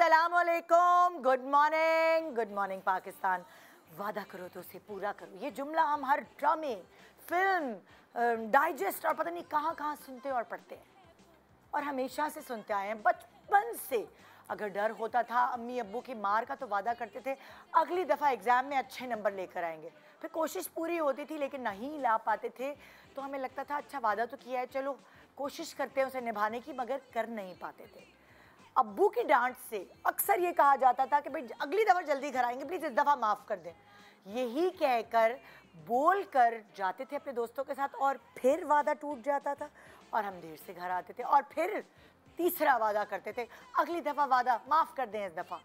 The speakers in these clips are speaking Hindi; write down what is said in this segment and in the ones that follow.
अस्सलामुअलैकुम, गुड मॉर्निंग पाकिस्तान। वादा करो तो उसे पूरा करो, ये जुमला हम हर ड्रामे, फिल्म, डाइजेस्ट और पता नहीं कहाँ कहाँ सुनते और पढ़ते हैं और हमेशा से सुनते आए हैं बचपन से। अगर डर होता था अम्मी अब्बू की मार का तो वादा करते थे अगली दफ़ा एग्ज़ाम में अच्छे नंबर लेकर आएंगे। फिर कोशिश पूरी होती थी लेकिन नहीं ला पाते थे तो हमें लगता था अच्छा वादा तो किया है, चलो कोशिश करते हैं उसे निभाने की, मगर कर नहीं पाते थे। अब्बू की डांट से अक्सर ये कहा जाता था कि भाई अगली दफ़ा जल्दी घर आएंगे, प्लीज़ इस दफ़ा माफ़ कर दें। यही कहकर बोल कर जाते थे अपने दोस्तों के साथ और फिर वादा टूट जाता था और हम देर से घर आते थे और फिर तीसरा वादा करते थे अगली दफ़ा वादा माफ़ कर दें इस दफ़ा।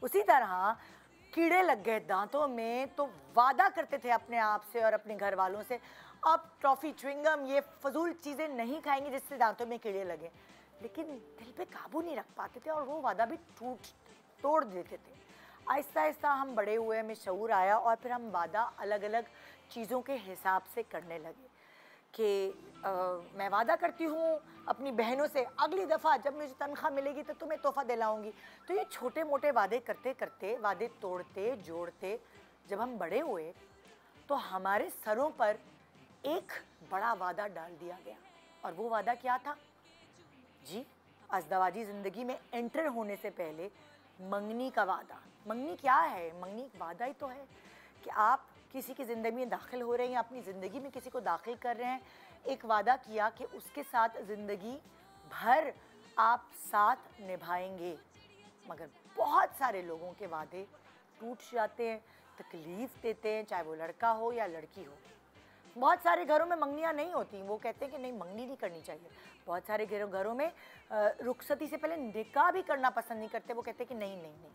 उसी तरह कीड़े लग गए दांतों में तो वादा करते थे अपने आप से और अपने घर वालों से अब टॉफ़ी, च्युइंगम, ये फजूल चीज़ें नहीं खाएंगे जिससे दांतों में कीड़े लगे, लेकिन दिल पे काबू नहीं रख पाते थे और वो वादा भी तोड़ देते थे। आहिस्ता आहिस्ता हम बड़े हुए, हमें शऊर आया और फिर हम वादा अलग अलग चीज़ों के हिसाब से करने लगे कि मैं वादा करती हूँ अपनी बहनों से अगली दफ़ा जब मुझे तनख्वाह मिलेगी तो तुम्हें तोहफ़ा दिलाऊंगी। तो ये छोटे मोटे वादे करते करते, वादे तोड़ते जोड़ते जब हम बड़े हुए तो हमारे सरों पर एक बड़ा वादा डाल दिया गया। और वो वादा क्या था जी? अज़दवाजी ज़िंदगी में एंटर होने से पहले मंगनी का वादा। मंगनी क्या है? मंगनी एक वादा ही तो है कि आप किसी की ज़िंदगी में दाखिल हो रहे हैं या अपनी ज़िंदगी में किसी को दाखिल कर रहे हैं। एक वादा किया कि उसके साथ ज़िंदगी भर आप साथ निभाएंगे। मगर बहुत सारे लोगों के वादे टूट जाते हैं, तकलीफ़ देते हैं, चाहे वो लड़का हो या लड़की हो। बहुत सारे घरों में मंगनियाँ नहीं होती, वो कहते हैं कि नहीं मंगनी नहीं करनी चाहिए। बहुत सारे घरों में रुखसती से पहले निकाह भी करना पसंद नहीं करते, वो कहते हैं कि नहीं नहीं नहीं,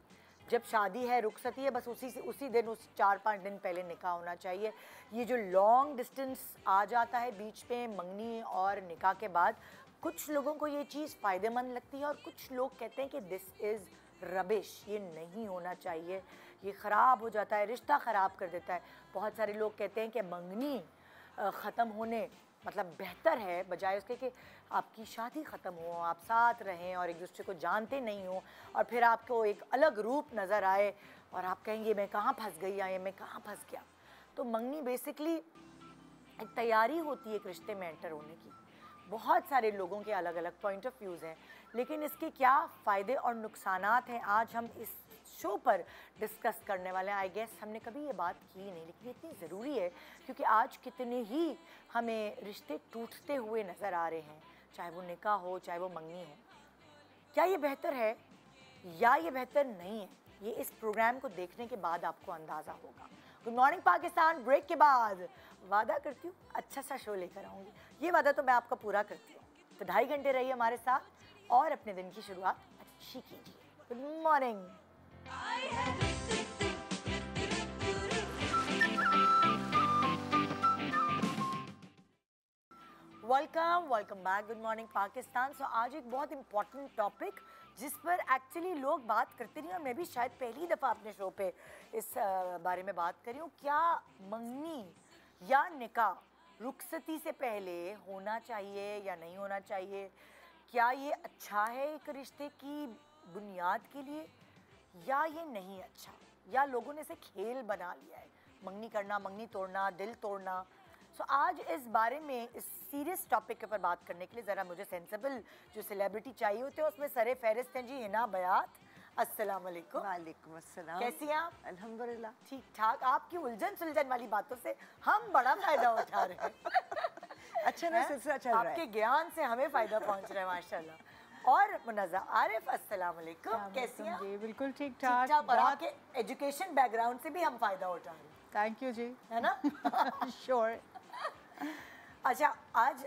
जब शादी है रुखसती है बस उसी दिन, उस 4-5 दिन पहले निकाह होना चाहिए। ये जो लॉन्ग डिस्टेंस आ जाता है बीच में मंगनी और निकाह के बाद, कुछ लोगों को ये चीज़ फ़ायदेमंद लगती है और कुछ लोग कहते हैं कि दिस इज़ रबिश, ये नहीं होना चाहिए, ये ख़राब हो जाता है, रिश्ता ख़राब कर देता है। बहुत सारे लोग कहते हैं कि मंगनी ख़त्म होने मतलब बेहतर है बजाय उसके कि आपकी शादी ख़त्म हो, आप साथ रहें और एक दूसरे को जानते नहीं हो और फिर आपको एक अलग रूप नज़र आए और आप कहेंगे मैं कहाँ फंस गई या मैं कहाँ फंस गया। तो मंगनी बेसिकली एक तैयारी होती है एक रिश्ते में एंटर होने की। बहुत सारे लोगों के अलग अलग पॉइंट ऑफ व्यूज़ हैं, लेकिन इसके क्या फ़ायदे और नुकसानात हैं आज हम इस शो पर डिस्कस करने वाले हैं। आई गेस हमने कभी ये बात की नहीं, लेकिन इतनी ज़रूरी है क्योंकि आज कितने ही हमें रिश्ते टूटते हुए नज़र आ रहे हैं, चाहे वो निकाह हो चाहे वो मंगनी हो। क्या ये बेहतर है या ये बेहतर नहीं है, ये इस प्रोग्राम को देखने के बाद आपको अंदाज़ा होगा। गुड मॉर्निंग पाकिस्तान ब्रेक के बाद वादा करती हूँ अच्छा सा शो लेकर आऊँगी, ये वादा तो मैं आपका पूरा करती हूँ। तो 2.5 घंटे रहिए हमारे साथ और अपने दिन की शुरुआत अच्छी कीजिए। Good morning. Welcome back. Good morning Pakistan. So आज एक बहुत इंपॉर्टेंट टॉपिक जिस पर एक्चुअली लोग बात करते नहीं और मैं भी शायद पहली दफ़ा अपने शो पे इस बारे में बात कर रही हूँ। क्या मंगनी या निकाह रुखसती से पहले होना चाहिए या नहीं होना चाहिए? क्या ये अच्छा है एक रिश्ते की बुनियाद के लिए या ये नहीं अच्छा, या लोगों ने इसे खेल बना लिया है, मंगनी करना, मंगनी तोड़ना, दिल तोड़ना। सो आज इस बारे में, इस सीरियस टॉपिक के ऊपर बात करने के लिए ज़रा मुझे सेंसिबल जो सेलिब्रिटी चाहिए होते हैं उसमें सरे फहरिस्त हैं जी हिना बयात। अस्सलाम वालेकुम। वालेकुम अस्सलाम। कैसी हैं आप? अल्हम्दुलिल्लाह ठीक ठाक। आपकी उलझन सुलझन वाली बातों से हम बड़ा फ़ायदा उठा रहे हैं। अच्छा ना सिलसिला चल रहा है। आपके ज्ञान से हमें फ़ायदा पहुंच रहा है माशाल्लाह। और मुनज़्ज़ा आरिफ, अस्सलाम वालेकुम। कैसी हैं? जी बिल्कुल ठीक ठाक। और आपके एजुकेशन बैकग्राउंड से भी हम फ़ायदा उठा रहे हैं। थैंक यू जी। है ना? श्योर। अच्छा, आज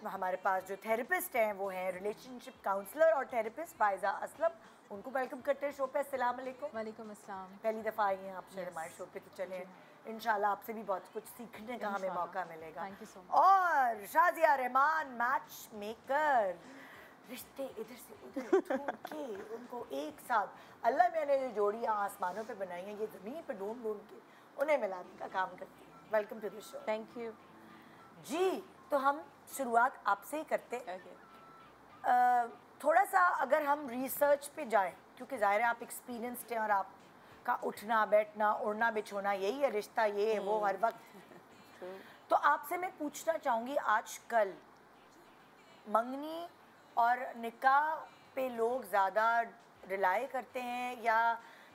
हमारे पास जो थेरेपिस्ट हैं वो हैं रिलेशनशिप काउंसलर और थेरेपिस्ट फायजा असलम। उनको वेलकम करते हैं शो पे। अस्सलाम वालेकुम। वालेकुम अस्सलाम। पहली दफ़ा आई हैं आप शायद हमारे शो पे, तो चलें इंशाल्लाह आपसे भी बहुत कुछ सीखने का हमें मौका मिलेगा। Thank you so much. और शाजिया रहमान मैच मेकर, रिश्ते इधर से उधर ढूंढ के उनको एक साथ अल्लाह मैंने जो जोड़ियाँ आसमानों पे बनाई हैं ये ज़मीन पे ढूंढ ढूंढ के उन्हें मिलाने का काम करती है। Welcome to the show. Thank you ji. तो हम शुरुआत आपसे ही करते हैं। okay. थोड़ा सा अगर हम रिसर्च पे जाएं क्योंकि ज़ाहिर है आप एक्सपीरियंस्ड हैं और आपका उठना बैठना उड़ना बिछोना यही है, रिश्ता ये है वो हर वक्त। तो आपसे मैं पूछना चाहूँगी, आजकल मंगनी और निकाह पे लोग ज़्यादा रिलाई करते हैं या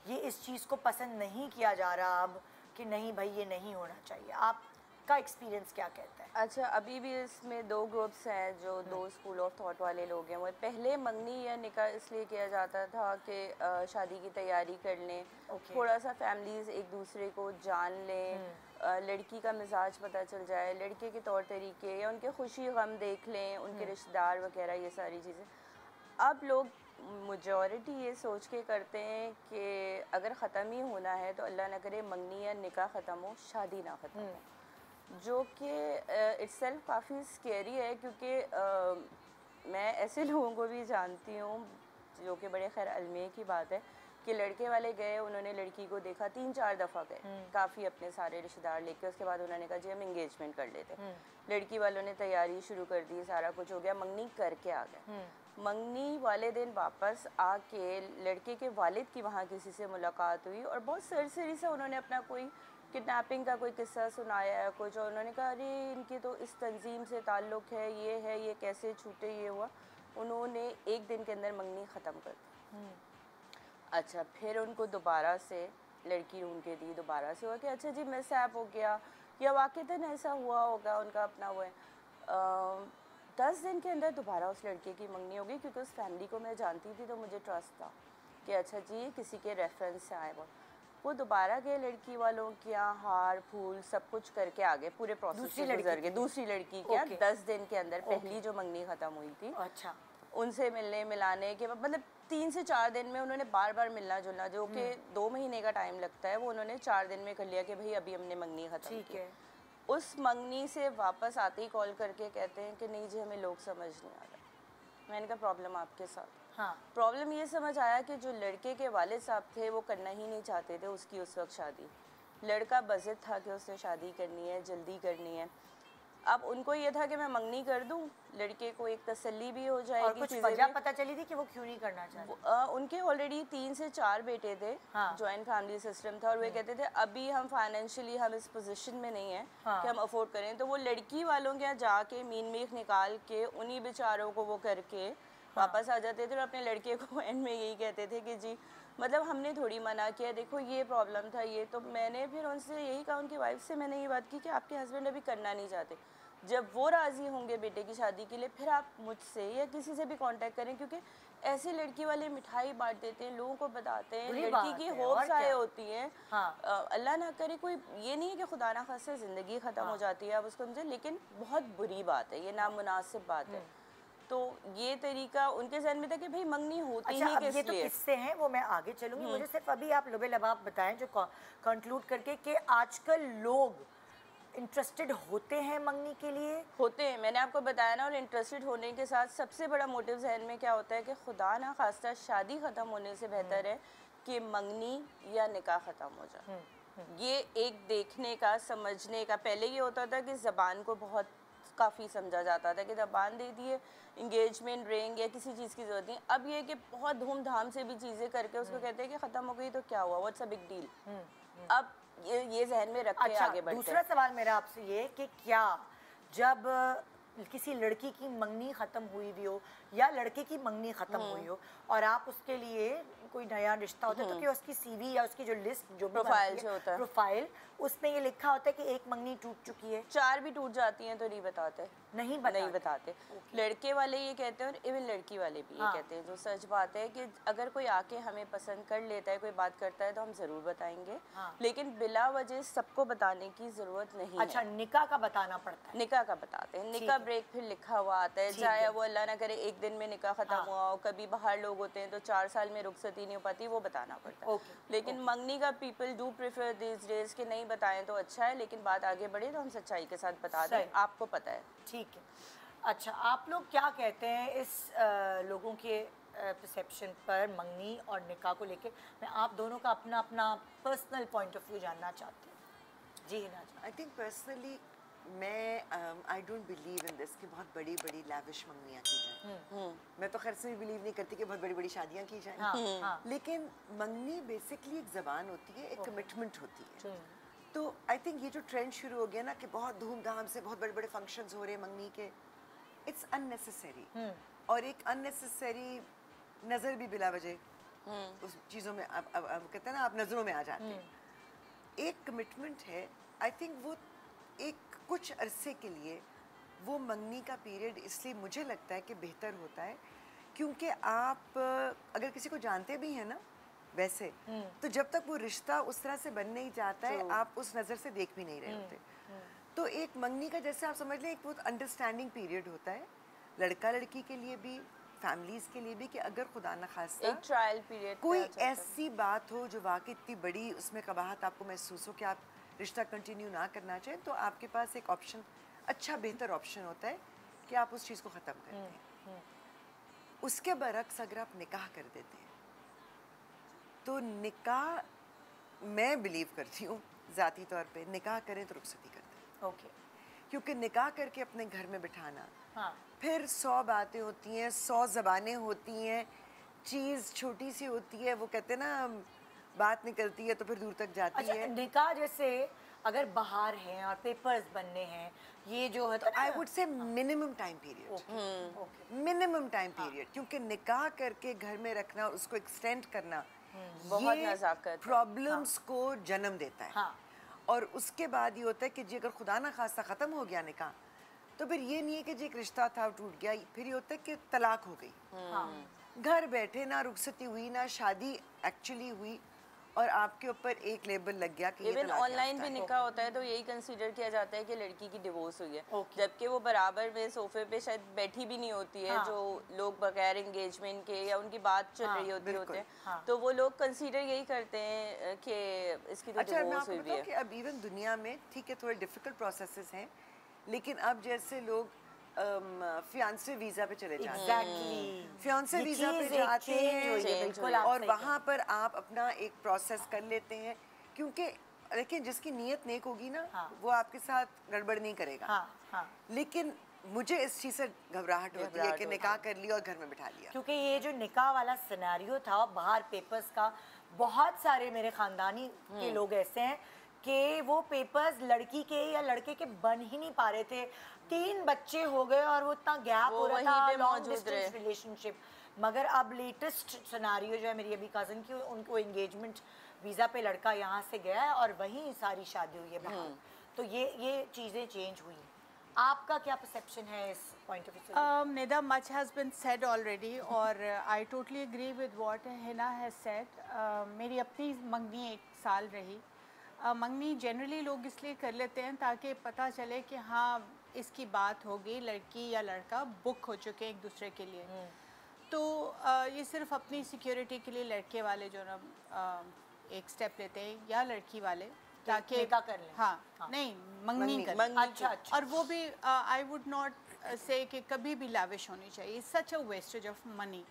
ये इस चीज़ को पसंद नहीं किया जा रहा अब कि नहीं भाई ये नहीं होना चाहिए? आपका एक्सपीरियंस क्या कहता है? अच्छा, अभी भी इसमें दो ग्रुप्स हैं जो दो स्कूल ऑफ थॉट वाले लोग हैं। वो पहले मंगनी या निकाह इसलिए किया जाता था कि शादी की तैयारी कर लें, थोड़ा सा फैमिलीज़ एक दूसरे को जान लें, लड़की का मिजाज पता चल जाए, लड़के के तौर तरीके या उनके खुशी गम देख लें, उनके रिश्तेदार वगैरह, ये सारी चीज़ें। अब लोग मेजॉरिटी ये सोच के करते हैं कि अगर ख़त्म ही होना है तो अल्लाह ना करे मंगनी या निकाह ख़त्म हो, शादी ना ख़त्म हो, जो कि इट्सेल्फ काफ़ी स्केरी है। क्योंकि मैं ऐसे लोगों को भी जानती हूँ जो कि बड़े खैर अलमिया की बात है कि लड़के वाले गए, उन्होंने लड़की को देखा, 3-4 दफ़ा गए काफ़ी अपने सारे रिश्तेदार लेके, उसके बाद उन्होंने कहा जी हम इंगेजमेंट कर लेते। लड़की वालों ने तैयारी शुरू कर दी, सारा कुछ हो गया, मंगनी करके आ गए। मंगनी वाले दिन वापस आके लड़के के वालिद की वहाँ किसी से मुलाकात हुई और बहुत सरसरी से उन्होंने अपना कोई किडनैपिंग का कोई किस्सा सुनाया है कुछ, और उन्होंने कहा अरे इनके तो इस तंजीम से ताल्लुक़ है, ये कैसे छूटे, ये हुआ। उन्होंने एक दिन के अंदर मंगनी ख़त्म कर दी। अच्छा, फिर उनको दोबारा से लड़की ढूंढ के दी, दोबारा से हुआ कि अच्छा जी मिसहैप हो गया या वाक़ईतन ऐसा हुआ होगा, उनका अपना वो है। 10 दिन के अंदर दोबारा उस लड़के की मंगनी हो गई, क्योंकि उस फैमिली को मैं जानती थी तो मुझे ट्रस्ट था कि अच्छा जी किसी के रेफरेंस से आए। वो दोबारा गए लड़की वालों के यहाँ, हार फूल सब कुछ करके आ गए, पूरे प्रोसेस से गुजर गए। दूसरी लड़की के यहाँ 10 दिन के अंदर पहली जो मंगनी ख़त्म हुई थी, अच्छा, उनसे मिलने मिलाने के मतलब 3 से 4 दिन में उन्होंने बार बार मिलना जुलना, जो कि 2 महीने का टाइम लगता है, वो उन्होंने 4 दिन में कर लिया कि भाई अभी हमने मंगनी ख़त्म की है। उस मंगनी से वापस आते ही कॉल करके कहते हैं कि नहीं जी हमें लोग समझ नहीं आ रहा। मैंने कहा प्रॉब्लम आपके साथ। हाँ, प्रॉब्लम ये समझ आया कि जो लड़के के वालिद साहब थे वो करना ही नहीं चाहते थे उसकी उस वक्त शादी। लड़का बज़िद था कि उसने शादी करनी है, जल्दी करनी है। अब उनको ये था कि मैं मंगनी कर दूं, लड़के को एक तसल्ली भी हो जाएगी। और कुछ वजह पता चली थी कि वो क्यों नहीं करना चाहते? उनके ऑलरेडी 3 से 4 बेटे थे, जॉइंट फैमिली सिस्टम था, और वे कहते थे अभी हम फाइनेंशियली हम इस पोजीशन में नहीं है कि हम अफोर्ड करें। तो वो लड़की वालों के यहाँ जाके मीन मीख निकाल के उन्हीं बेचारों को वो करके वापस आ जाते थे और अपने लड़के को एंड में यही कहते थे कि जी मतलब हमने थोड़ी मना किया, देखो ये प्रॉब्लम था ये। तो मैंने फिर उनसे यही कहा, उनकी वाइफ से मैंने ये बात की कि आपके हस्बैंड अभी करना नहीं चाहते, जब वो राज़ी होंगे बेटे की शादी के लिए फिर आप मुझसे या किसी से भी कांटेक्ट करें, क्योंकि ऐसे लड़की वाले मिठाई बांट देते हैं, लोगों को बताते हैं, लड़की की होप्स आए होती हैं। अल्लाह ना करे कोई, ये नहीं है कि खुदा ना खास्ता ज़िंदगी ख़त्म हो जाती है आप उसको समझे, लेकिन बहुत बुरी बात है, ये नामुनासिब बात है। तो ये तरीका उनके जहन में था कि भाई मंगनी होती ही किस लिए। ये तो किस्से हैं, वो मैं आगे चलूँगी। मुझे सिर्फ अभी आप लुबे लबाब बताएं जो कंक्लूड करके कि आजकल लोग इंटरेस्टेड होते हैं मंगनी के लिए? होते हैं, मैंने आपको बताया ना। और इंटरेस्टेड होने के साथ सबसे बड़ा मोटिव जहन में क्या होता है कि खुदा ना खास्ता शादी ख़त्म होने से बेहतर है कि मंगनी या निकाह ख़त्म हो जाए। ये एक देखने का, समझने का। पहले ये होता था कि ज़बान को बहुत काफ़ी समझा जाता था कि ज़बान दे दिए, इंगेजमेंट रिंग या किसी चीज़ की ज़रूरत नहीं। अब ये कि बहुत धूमधाम से भी चीज़ें करके उसको कहते हैं कि ख़त्म हो गई तो क्या हुआ, व्हाट्स अ बिग डील। अब ये जहन में रख के आगे बढ़ते हैं। दूसरा सवाल मेरा आपसे ये कि क्या जब किसी लड़की की मंगनी ख़त्म हुई भी हो या लड़के की मंगनी ख़त्म हुई हो और आप उसके लिए कोई नया रिश्ता होता है तो क्या उसकी सीवी या उसकी जो लिस्ट जो प्रोफाइल जो होता है, प्रोफाइल उसमें ये लिखा होता है कि एक मंगनी टूट चुकी है? 4 भी टूट जाती हैं तो नहीं बताते, नहीं बताते। लड़के वाले ये कहते हैं और इवन लड़की वाले भी ये कहते हैं, जो सच बात है कि अगर कोई आके हमें पसंद कर लेता है, कोई बात करता है तो हम ज़रूर बताएंगे, लेकिन बिला वजह सबको बताने की ज़रूरत नहीं। अच्छा, निकाह का बताना पड़ता है? निकाह का बताते हैं, निकाह ब्रेक फिर लिखा हुआ आता है, चाहे वो अल्लाह ना करे एक दिन में निकाह ख़त्म हुआ हो, कभी बाहर लोग होते हैं तो 4 साल में रुखसती नहीं हो पाती, वो बताना पड़ता है। लेकिन मंगनी का people do prefer this days कि नहीं बताएं तो अच्छा है, लेकिन बात आगे बढ़े तो हम सच्चाई के साथ बता दें, आपको पता है। ठीक है। अच्छा, आप लोग क्या कहते हैं इस लोगों के परसेप्शन पर मंगनी और निकाह को लेके? मैं आप दोनों का अपना अपना पर्सनल पॉइंट ऑफ व्यू जानना चाहती हूँ। जी हिना जी। आई थिंक पर्सनली मैं I don't believe in this कि बहुत बड़ी बड़ी लैविश मंगनियाँ की जाएं। मैं तो खैर से भी बिलीव नहीं करती कि बहुत बड़ी बड़ी शादियाँ की जाएं। हाँ। लेकिन मंगनी बेसिकली एक ज़बान होती है, एक कमिटमेंट होती है। तो आई थिंक ये जो ट्रेंड शुरू हो गया ना कि बहुत धूमधाम से बहुत बड़े बड़े फंक्शंस हो रहे हैं मंगनी के, इट्स अननेसेसरी। और एक अननेसेसरी नज़र भी बिला वजह उस चीज़ों में अब कहते हैं ना, आप नज़रों में आ जाते हैं। एक कमिटमेंट है, आई थिंक वो एक कुछ अरसे के लिए वो मंगनी का पीरियड इसलिए मुझे लगता है कि बेहतर होता है, क्योंकि आप अगर किसी को जानते भी हैं ना वैसे, तो जब तक वो रिश्ता उस तरह से बन नहीं जाता है, आप उस नज़र से देख भी नहीं रहे होते। तो एक मंगनी का जैसे आप समझ लें एक बहुत अंडरस्टैंडिंग पीरियड होता है, लड़का लड़की के लिए भी, फैमिलीज़ के लिए भी, कि अगर खुदा न खास्ता एक ट्रायल पीरियड कोई ऐसी बात हो जो वाकई इतनी बड़ी उसमें कबाहत आपको महसूस हो कि आप रिश्ता कंटिन्यू ना करना चाहें, तो आपके पास एक ऑप्शन, अच्छा बेहतर ऑप्शन होता है कि आप उस चीज़ को ख़त्म कर दें। उसके बरक्स अगर आप निकाह कर देते हैं, तो निकाह मैं बिलीव करती हूँ ज़ाती तौर पे, निकाह करें तो रुखसती कर दें। ओके। क्योंकि निकाह करके अपने घर में बिठाना, हाँ। फिर 100 बातें होती हैं, 100 ज़बानें होती हैं, चीज़ छोटी सी होती है, वो कहते हैं ना बात निकलती है तो फिर दूर तक जाती अच्छा, है। निकाह जैसे अगर बाहर हैं और पेपर्स बनने हैं, ये जो है तो I would say minimum time period, minimum time period, क्योंकि निकाह करके घर में रखना और उसको एक्सटेंड करना बहुत नज़ाकत प्रॉब्लम्स को जन्म देता है। हाँ। और उसके बाद ये होता है कि जी अगर खुदा ना खास्ता ख़त्म हो गया निकाह, तो फिर ये नहीं है कि जी एक रिश्ता था टूट गया, फिर ये होता है कि तलाक हो गई। हाँ। घर बैठे ना रुखसती हुई ना शादी एक्चुअली हुई, और आपके ऊपर एक लेबल लग गया कि ये इवन तलाक ऑनलाइन याफ्ता भी है। निकाह होता है तो यही कंसीडर किया जाता है कि लड़की की डिवोर्स हुई है, Okay. जबकि वो बराबर में सोफे पे शायद बैठी भी नहीं होती है। हाँ. जो लोग बगैर एंगेजमेंट के या उनकी बात चल हाँ, रही होती बिल्कुल. होते हैं, हाँ. तो वो लोग कंसीडर यही करते हैं कि इसकी तो अच्छा, मैं डिवोर्स आपको हुई भी बताऊँ है। कि अब इवन दुनिया में ठीक है थोड़े डिफिकल्ट प्रोसेसेस हैं, लेकिन अब जैसे लोग फियांसे वीज़ा पे चले जाते हैं, एग्जैक्टली। फियांसे वीज़ा पे जाते हैं बिल्कुल और वहाँ पर आप अपना एक प्रोसेस कर लेते हैं, क्योंकि देखिए जिसकी नीयत नेक होगी ना, हाँ. वो आपके साथ गड़बड़ नहीं करेगा। हाँ, हाँ. लेकिन मुझे इस चीज़ से घबराहट होती है कि निकाह कर लिया और घर में बिठा लिया। क्योंकि ये जो निकाह वाला सिनेरियो था बाहर पेपर्स का, बहुत सारे मेरे खानदानी के लोग ऐसे हैं कि वो पेपर्स लड़की के या लड़के के बन ही नहीं पा रहे थे। 3 बच्चे हो गए और वो इतना गैप हो रहा वहीं था, पे लॉन्ग मौजूद डिस्टेंस रहे। रिलेशनशिप। मगर अब लेटेस्ट सिनेरियो जो है मेरी अभी कज़न की, उनको एंगेजमेंट वीज़ा पे लड़का यहाँ से गया है और वहीं सारी शादी हुई है बाहर। तो ये चीज़ें चेंज हुई हैं। आपका क्या परसेप्शन है इस पॉइंट ऑफ व्यू से? Nida, much has been said already और I totally agree with what Hina has said. मेरी अपनी मंगनी 1 साल रही। मंगनी जनरली लोग इसलिए कर लेते हैं ताकि पता चले कि हाँ इसकी बात होगी, लड़की या लड़का बुक हो चुके हैं एक दूसरे के लिए। तो ये सिर्फ अपनी सिक्योरिटी के लिए लड़के वाले जो ना एक स्टेप लेते हैं या लड़की वाले, ताकि निकाह कर लें। हाँ, नहीं मंगनी कर लें। अच्छा, अच्छा। और वो भी आई वुड नॉट से कि कभी भी लाविश होनी चाहिए, सच अ वेस्टेज ऑफ मनी।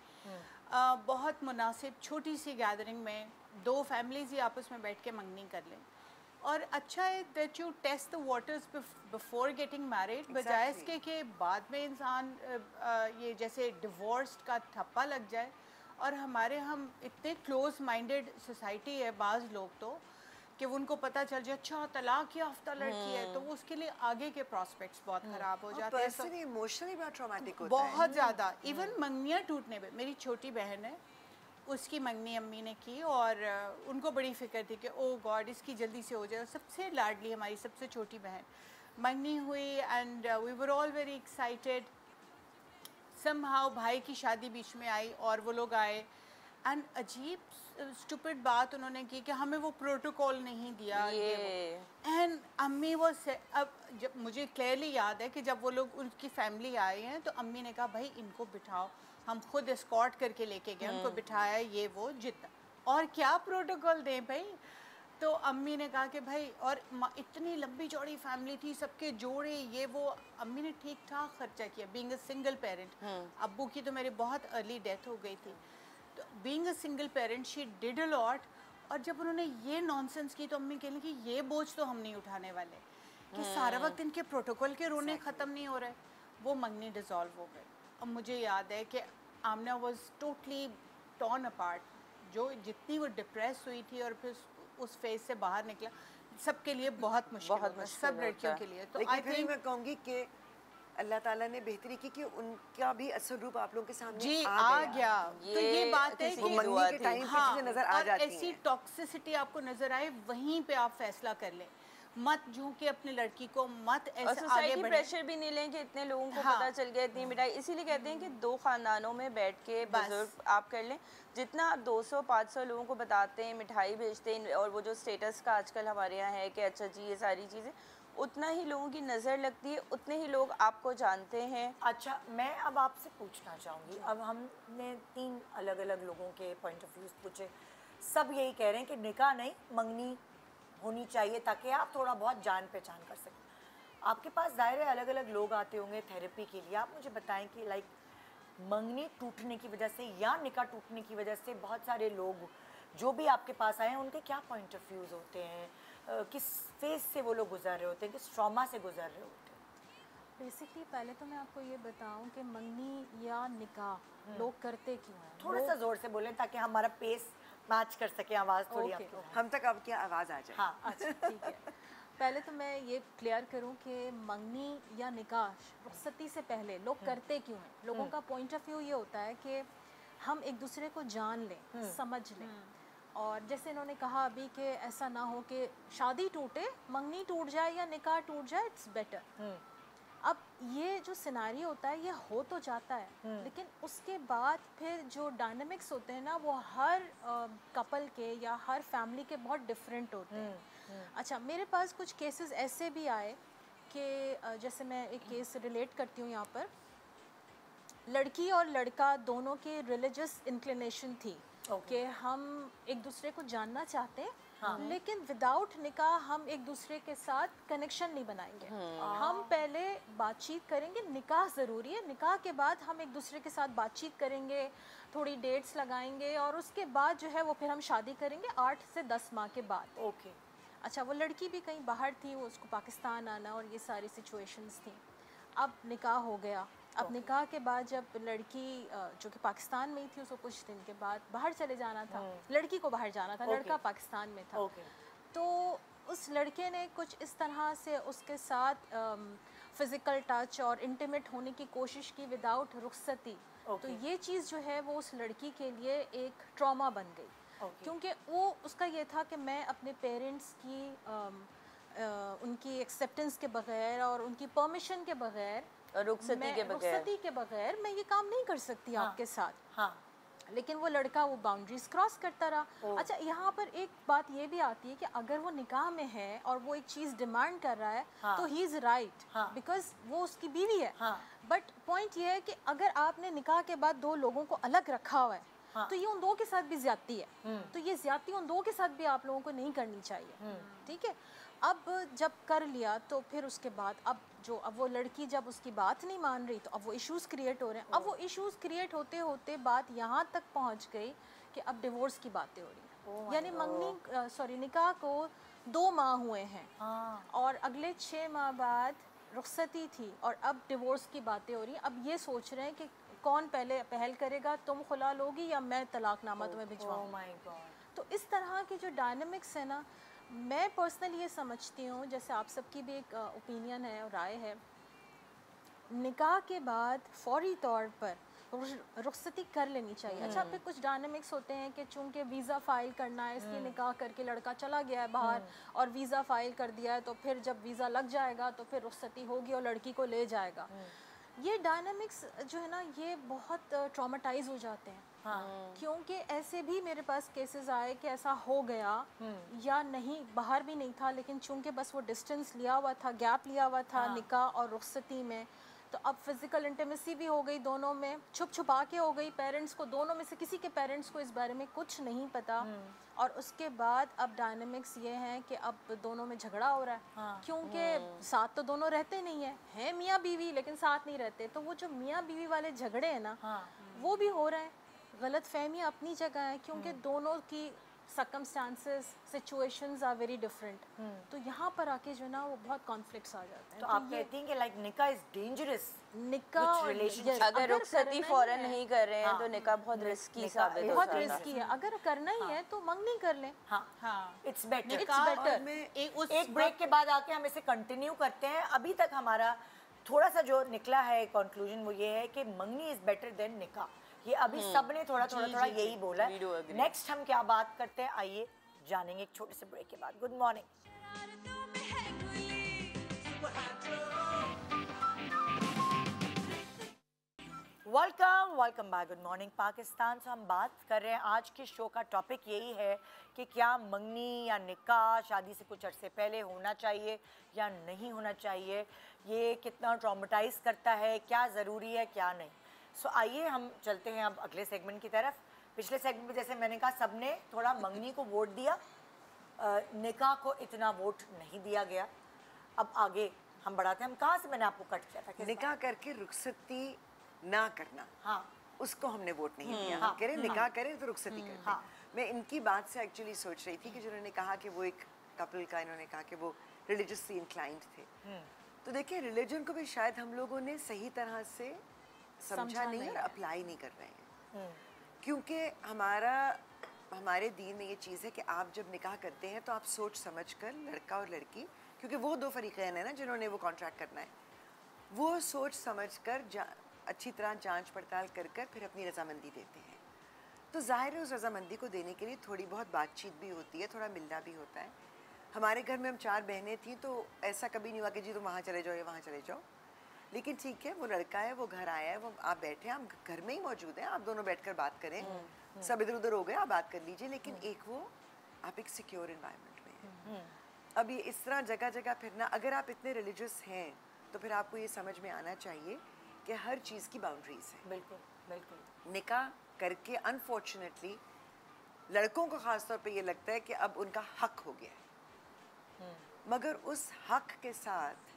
बहुत मुनासिब छोटी सी गैदरिंग में 2 फैमिलीज ही आपस में बैठ के मंगनी कर लें। और अच्छा है that you test the waters before getting married, बजाय इसके कि बाद में इंसान ये जैसे डिवोर्स का ठप्पा लग जाए। और हम इतने क्लोज माइंडेड सोसाइटी है, बाज़ लोग तो कि उनको पता चल जाए अच्छा तलाक याफ्ता लड़की है, तो उसके लिए आगे के प्रॉस्पेक्ट्स बहुत ख़राब हो जाते हैं। पर्सनली इमोशनली बहुत ट्रॉमेटिक होता है। बहुत ज़्यादा। इवन मंगनियाँ टूटने पे, मेरी छोटी बहन है, उसकी मंगनी अम्मी ने की और उनको बड़ी फ़िक्र थी कि ओ गॉड इसकी जल्दी से हो जाए। सबसे लाडली हमारी सबसे छोटी बहन, मंगनी हुई and we were all very excited. Somehow भाई की शादी बीच में आई और वो लोग आए एंड अजीब स्टूपिड बात उन्होंने की कि हमें वो प्रोटोकॉल नहीं दिया एंड अम्मी वो अब जब मुझे क्लियरली याद है कि जब वो लोग उनकी फैमिली आए हैं तो अम्मी ने कहा भाई इनको बिठाओ, हम खुद एस्कॉर्ट करके लेके गए, उनको बिठाया, ये वो जितना और क्या प्रोटोकॉल दें भाई। तो अम्मी ने कहा कि भाई, और इतनी लंबी चौड़ी फैमिली थी, सबके जोड़े ये वो, अम्मी ने ठीक ठाक खर्चा किया। बीइंग अ सिंगल पेरेंट, अब्बू की तो मेरी बहुत अर्ली डेथ हो गई थी, तो being a single parent she did a lot. और जब उन्होंने ये नॉनसेंस की तो अम्मी कहने की ये बोझ तो हम नहीं उठाने वाले। कि सारा वक्त इनके प्रोटोकॉल के रोने ख़त्म नहीं हो रहे, वो मंगनी डिज़ोल्व हो गए। अब मुझे याद है कि आमना वाज टोटली टॉर्न अपार्ट, जो जितनी वो डिप्रेस हुई थी और फिर उस फेज से बाहर निकला, सबके लिए बहुत मुश्किल होगा, सब लड़कियों के लिए। तो लेकिन आई फिर थिंक मैं कहूँगी कि अल्लाह ताला ने बेहतरी की कि उनका भी असर रूप आप लोगों के सामने जी आ गया। तो ये बात है किसी वो की कि दुआ मंगनी के थी। टाइम पे चीजें नजर आ और जाती ऐसी हैं। टॉक्सिसिटी आपको नजर आए, वहीं पे आप फैसला कर लें, मत जूं कि अपनी लड़की को मत और ऐसे आगे सोसाइटी बढ़े। प्रेशर भी नहीं लें कि इतने लोगों को हाँ। पता चल गया, इतनी मिठाई। इसीलिए कहते हैं कि 2 खानदानों में बैठ के बस। बुजुर्ग आप कर लें, जितना आप 200-500 लोगों को बताते हैं, मिठाई भेजते हैं, और वो जो स्टेटस का आजकल हमारे यहाँ है कि अच्छा जी ये सारी चीज़ें, उतना ही लोगों की नज़र लगती है, उतने ही लोग आपको जानते हैं। अच्छा, मैं अब आपसे पूछना चाहूँगी, अब हमने 3 अलग अलग लोगों के पॉइंट ऑफ व्यूज़ पूछे, सब यही कह रहे हैं कि निकाह नहीं, मंगनी होनी चाहिए ताकि आप थोड़ा बहुत जान पहचान कर सकें। आपके पास ज़ाहिर है अलग अलग लोग आते होंगे थेरेपी के लिए, आप मुझे बताएं कि लाइक मंगनी टूटने की वजह से या निकाह टूटने की वजह से बहुत सारे लोग जो भी आपके पास आए हैं उनके क्या पॉइंट ऑफ व्यूज़ होते हैं, किस फेज से वो लोग गुजर रहे होते हैं, किस ट्रॉमा से गुजर रहे होते हैं? बेसिकली पहले तो मैं आपको ये बताऊं कि मंगनी या निकाह लोग करते क्यों हैं। थोड़ा सा जोर से बोलें ताकि हमारा पेस मैच कर सके, आवाज़ थोड़ी ओके, आपकी हम तक अब क्या आवाज़ आ जाए। हाँ अच्छा ठीक है। पहले तो मैं ये क्लियर करूं कि मंगनी या निकाह रुखसती से पहले लोग करते क्यों हैं। लोगों का पॉइंट ऑफ व्यू ये होता है कि हम एक दूसरे को जान लें, समझ लें। और जैसे इन्होंने कहा अभी कि ऐसा ना हो कि शादी टूटे, मंगनी टूट जाए या निकाह टूट जाए, इट्स बेटर। अब ये जो सिनारियो होता है ये हो तो जाता है, लेकिन उसके बाद फिर जो डायनामिक्स होते हैं ना वो हर कपल के या हर फैमिली के बहुत डिफरेंट होते हैं। अच्छा, मेरे पास कुछ केसेस ऐसे भी आए कि जैसे मैं एक केस रिलेट करती हूँ यहाँ पर। लड़की और लड़का दोनों के रिलीजियस इंक्लिनेशन थी कि हम एक दूसरे को जानना चाहते हैं, लेकिन विदाउट निकाह हम एक दूसरे के साथ कनेक्शन नहीं बनाएंगे। हम पहले बातचीत करेंगे, निकाह ज़रूरी है, निकाह के बाद हम एक दूसरे के साथ बातचीत करेंगे, थोड़ी डेट्स लगाएंगे और उसके बाद जो है वो फिर हम शादी करेंगे 8 से 10 माह के बाद। ओके। अच्छा, वो लड़की भी कहीं बाहर थी, वो उसको पाकिस्तान आना और ये सारी सिचुएशंस थी। अब निकाह हो गया। अब निकाह के बाद जब लड़की जो कि पाकिस्तान में ही थी, उसको कुछ दिन के बाद बाहर चले जाना था, लड़की को बाहर जाना था, लड़का पाकिस्तान में था। तो उस लड़के ने कुछ इस तरह से उसके साथ फिज़िकल टच और इंटीमेट होने की कोशिश की विदाउट रुखसती। तो ये चीज़ जो है वो उस लड़की के लिए एक ट्रॉमा बन गई, क्योंकि वो उसका ये था कि मैं अपने पेरेंट्स की उनकी एक्सेप्टेंस के बगैर और उनकी परमिशन के बगैर, रुखसती के बगैर मैं ये काम नहीं कर सकती आपके साथ। हाँ। लेकिन वो लड़का वो बाउंड्रीज क्रॉस करता रहा। अच्छा, यहाँ पर एक बात ये भी आती है कि अगर वो निकाह में है और वो एक चीज़ डिमांड कर रहा है तो ही इज़ राइट, बिकॉज वो उसकी बीवी है। बट पॉइंट ये है कि अगर आपने निकाह के बाद 2 लोगों को अलग रखा हुआ है तो ये उन 2 के साथ भी ज्यादती है। तो ये ज्यादती उन 2 के साथ भी आप लोगों को नहीं करनी चाहिए। ठीक है। अब जब कर लिया तो फिर उसके बाद अब वो लड़की जब उसकी बात नहीं मान रही तो अब वो इश्यूज क्रिएट हो रहे हैं। अब वो इश्यूज क्रिएट होते होते बात यहाँ तक पहुँच गई कि अब डिवोर्स की बातें हो रही हैं। यानी निकाह को 2 माह हुए हैं और अगले 6 माह बाद रुखसती थी और अब डिवोर्स की बातें हो रही हैं। अब ये सोच रहे हैं कि कौन पहले पहल करेगा, तुम खुला लोगी या मैं तलाकनामा तुम्हें भिजवाऊं। तो इस तरह की जो डायनामिक्स है ना, मैं पर्सनली ये समझती हूँ, जैसे आप सबकी भी एक ओपिनियन है और राय है, निकाह के बाद फौरी तौर पर रुखसती कर लेनी चाहिए। अच्छा, फिर कुछ डायनामिक्स होते हैं कि चूंकि वीज़ा फ़ाइल करना है, इसलिए निकाह करके लड़का चला गया है बाहर और वीज़ा फ़ाइल कर दिया है, तो फिर जब वीज़ा लग जाएगा तो फिर रुखसती होगी और लड़की को ले जाएगा। ये डायनामिक्स जो है ना, ये बहुत ट्रॉमेटाइज हो जाते हैं। क्योंकि ऐसे भी मेरे पास केसेस आए कि ऐसा हो गया या नहीं, बाहर भी नहीं था, लेकिन चूंकि बस वो डिस्टेंस लिया हुआ था, गैप लिया हुआ था निकाह और रुखसती में, तो अब फिज़िकल इंटीमेसी भी हो गई दोनों में, छुप छुपा के हो गई। पेरेंट्स को, दोनों में से किसी के पेरेंट्स को इस बारे में कुछ नहीं पता। और उसके बाद अब डायनामिक्स ये हैं कि अब दोनों में झगड़ा हो रहा है। क्योंकि साथ तो दोनों रहते नहीं है मियाँ बीवी, लेकिन साथ नहीं रहते। तो वो जो मियाँ बीवी वाले झगड़े हैं ना, वो भी हो रहे हैं। गलत फहमियाँ अपनी जगह है, क्योंकि दोनों की circumstances, situations are very different. तो यहाँ पर आके जो ना वो बहुत conflicts आ जाते हैं. तो आप कहती हैं कि like निकाह is dangerous. निकाह Which और relationship? अगर रुखसती करना फौरन ही है, नहीं कर रहे हैं तो निकाह बहुत रिस्की साबित हो बहुत जाता है। रिस्की है. अगर करना ही है तो मंगनी कर लें. हाँ, हाँ, it's better. It's better. एक ब्रेक के बाद आके हम इसे कंटिन्यू करते हैं. अभी तक हमारा थोड़ा सा जो निकला है कंक्लूजन वो ये है कि मंगनी इज बेटर देन निकाह. ये अभी सबने थोड़ा यही बोला We do है. agree. नेक्स्ट हम क्या बात करते हैं आइए जानेंगे एक छोटे से ब्रेक के बाद. Good morning. Welcome back. Good morning Pakistan. से हम बात कर रहे हैं, आज के शो का टॉपिक यही है कि क्या मंगनी या निकाह शादी से कुछ अरसे पहले होना चाहिए या नहीं होना चाहिए, ये कितना ट्रॉमेटाइज करता है, क्या ज़रूरी है क्या नहीं. सो आइए हम चलते हैं अब अगले सेगमेंट की तरफ. पिछले सेगमेंट में जैसे मैंने कहा सबने थोड़ा मंगनी को वोट दिया, निकाह को इतना वोट नहीं दिया गया. अब आगे हम बढ़ाते हैं. हम कहाँ से मैंने आपको कट किया था? किस निकाह करके रुखसती ना करना, हाँ, उसको हमने वोट नहीं दिया. हाँ, हम कह रहे निकाह करें तो रुखसती करें. हाँ. मैं इनकी बात से एक्चुअली सोच रही थी कि जिन्होंने कहा कि वो एक कपल का, इन्होंने कहा कि वो रिलीजियसली इंक्लाइंड थे. तो देखिए रिलीजन को भी शायद हम लोगों ने सही तरह से समझा नहीं और अप्लाई नहीं कर रहे हैं. क्योंकि हमारे दीन में ये चीज़ है कि आप जब निकाह करते हैं तो आप सोच समझ कर, लड़का और लड़की, क्योंकि वो दो फरीक़ैन है ना जिन्होंने वो कॉन्ट्रैक्ट करना है, वो सोच समझ कर अच्छी तरह जांच पड़ताल कर कर फिर अपनी रजामंदी देते हैं. तो ज़ाहिर है उस रजामंदी को देने के लिए थोड़ी बहुत बातचीत भी होती है, थोड़ा मिलना भी होता है. हमारे घर में हम 4 बहनें थीं तो ऐसा कभी नहीं हुआ कि जी तुम वहाँ चले जाओ या वहाँ चले जाओ. लेकिन ठीक है, वो लड़का है, वो घर आया है, वो आप बैठे हैं, आप घर में ही मौजूद हैं, आप दोनों बैठकर बात करें. सब इधर उधर हो गए, आप बात कर लीजिए. लेकिन एक वो आप एक सिक्योर इन्वायरमेंट में हैं. अब ये इस तरह जगह जगह फिरना, अगर आप इतने रिलीजियस हैं तो फिर आपको ये समझ में आना चाहिए कि हर चीज़ की बाउंड्रीज है. बिल्कुल बिल्कुल. निकाह करके अनफॉर्चुनेटली लड़कों को ख़ास तौर पे ये लगता है कि अब उनका हक हो गया है. मगर उस हक के साथ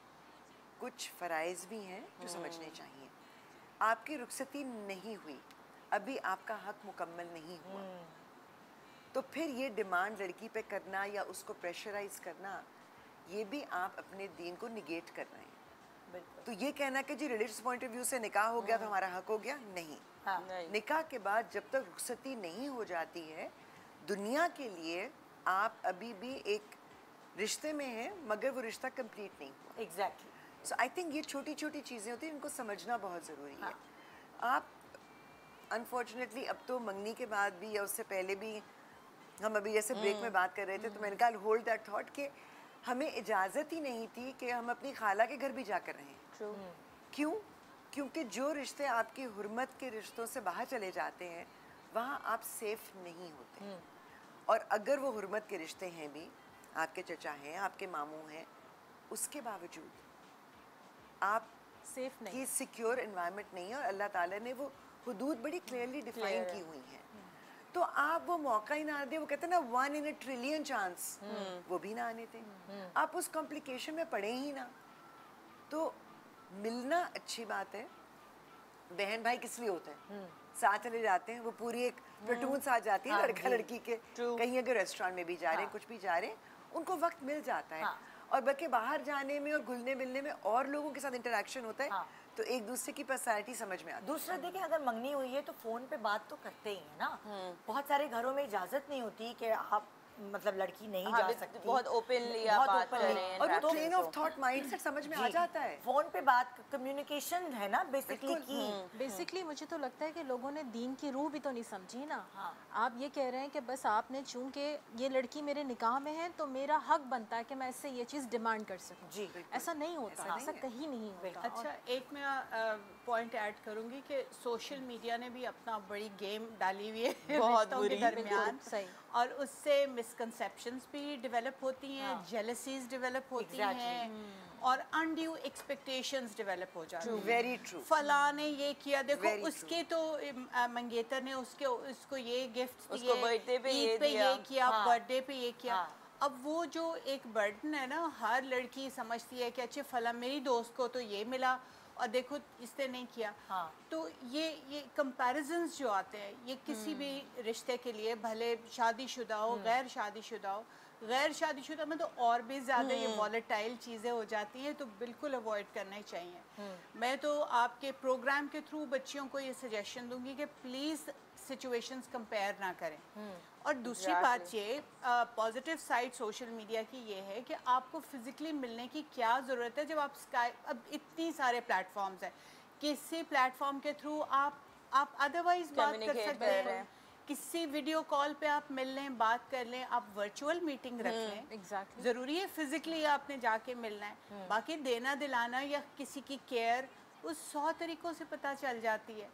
कुछ फ़राइज़ भी हैं जो समझने चाहिए. आपकी रुखसती नहीं हुई, अभी आपका हक मुकम्मल नहीं हुआ, तो फिर ये डिमांड लड़की पे करना या उसको प्रेशराइज करना, ये भी आप अपने दीन को निगेट कर रहे हैं. तो ये कहना कि जी रिलीजियस पॉइंट ऑफ व्यू से निकाह हो गया तो हमारा हक हो गया, नहीं. नहीं. निकाह के बाद जब तक रुखसती नहीं हो जाती है, दुनिया के लिए आप अभी भी एक रिश्ते में हैं मगर वो रिश्ता कंप्लीट नहीं हुआ. एग्जैक्टली. सो आई थिंक ये छोटी छोटी चीज़ें होती हैं, इनको समझना बहुत ज़रूरी है. आप अनफॉर्चुनेटली अब तो मंगनी के बाद भी या उससे पहले भी, हम अभी जैसे ब्रेक में बात कर रहे थे तो मैंने कहा होल्ड दैट थॉट कि हमें इजाज़त ही नहीं थी कि हम अपनी खाला के घर भी जाकर रहें. क्यों? क्योंकि जो रिश्ते आपकी हुर्मत के रिश्तों से बाहर चले जाते हैं वहाँ आप सेफ नहीं होते. और अगर वो हुर्मत के रिश्ते हैं भी, आपके चचा हैं, आपके मामू हैं, उसके बावजूद आप सेफ नहीं, की सिक्योर एनवायरनमेंट नहीं है. और अल्लाह ताला ने वो हुदूद बड़ी क्लियरली डिफाइन की हुई हैं. तो आप वो मौका ही ना दे. वो कहते हैं ना 1 in a trillion चांस, वो भी ना आने दें. आप उस कॉम्प्लिकेशन में पड़े ही ना. तो मिलना अच्छी बात है. बहन भाई किस लिए होते हैं? साथ चले जाते हैं, वो पूरी एक प्लेटून साथ जाती है, लड़का लड़की के. कहीं अगर रेस्टोरेंट में भी जा रहे हैं, कुछ भी जा रहे हैं, उनको वक्त मिल जाता है. और बल्कि बाहर जाने में और घुलने मिलने में और लोगों के साथ इंटरेक्शन होता है. तो एक दूसरे की पर्सनैलिटी समझ में आती है. दूसरा देखिए, अगर मंगनी हुई है तो फोन पे बात तो करते ही है ना. बहुत सारे घरों में इजाजत नहीं होती कि आप मतलब लड़की नहीं जा सकती. बहुत ओपनली आप बात कर रहे हैं. और वो ट्रेन ऑफ थॉट माइंडसेट समझ में आ जाता है. फोन पे बात कम्युनिकेशन है ना बेसिकली की. बेसिकली मुझे तो लगता है कि लोगों ने दीन की रूह भी तो नहीं समझी ना. आप ये कह रहे हैं कि बस आपने चूंकि ये लड़की मेरे निकाह में है तो मेरा हक बनता है कि मैं इससे ये चीज़ डिमांड कर सकूं. जी, ऐसा नहीं होता, ऐसा कहीं नहीं होता. अच्छा, एक मैं पॉइंट ऐड करूंगी कि सोशल मीडिया ने भी अपना बड़ी गेम डाली हुई है बहुत रिश्तों के बुरी. दरमियान. सही. और उससे मिसकंसेप्शंस भी डेवलप होती हैं, जेलसीज डेवलप होती हैं, और अनड्यू एक्सपेक्टेशंस डेवलप हो जाती हैं. Very true. फलां ने ये किया, देखो Very उसके तो मंगेतर ने उसको ये गिफ्ट उसको birthday पे ये दिया. ये किया, बर्थडे पे ये किया. अब वो जो एक बर्डन है ना, हर लड़की समझती है कि अच्छे फला मेरी दोस्त को तो ये मिला, और देखो इसने नहीं किया। तो ये कंपैरिजंस जो आते हैं, ये किसी भी रिश्ते के लिए, भले शादीशुदा हो, गैर शादीशुदा हो, गैर शादीशुदा में तो और भी ज़्यादा ये वॉलेटाइल चीज़ें हो जाती हैं, तो बिल्कुल अवॉइड करना ही चाहिए। मैं तो आपके प्रोग्राम के थ्रू बच्चियों को ये सजेशन दूंगी कि प्लीज़ सिचुएशंस कंपेयर ना करें। और दूसरी बात ये पॉजिटिव साइड सोशल मीडिया की ये है कि आपको फिजिकली मिलने की क्या ज़रूरत है जब आप अब इतनी सारे प्लेटफॉर्म्स हैं, किसी प्लेटफॉर्म के थ्रू आप अदरवाइज बात कर सकते हैं, किसी वीडियो कॉल पे आप मिल लें, बात कर लें, आप वर्चुअल मीटिंग रख लें। एग्जैक्टली ज़रूरी है फिजिकली आपने जाके मिलना है, बाकी देना दिलाना या किसी की केयर उस 100 तरीक़ों से पता चल जाती है।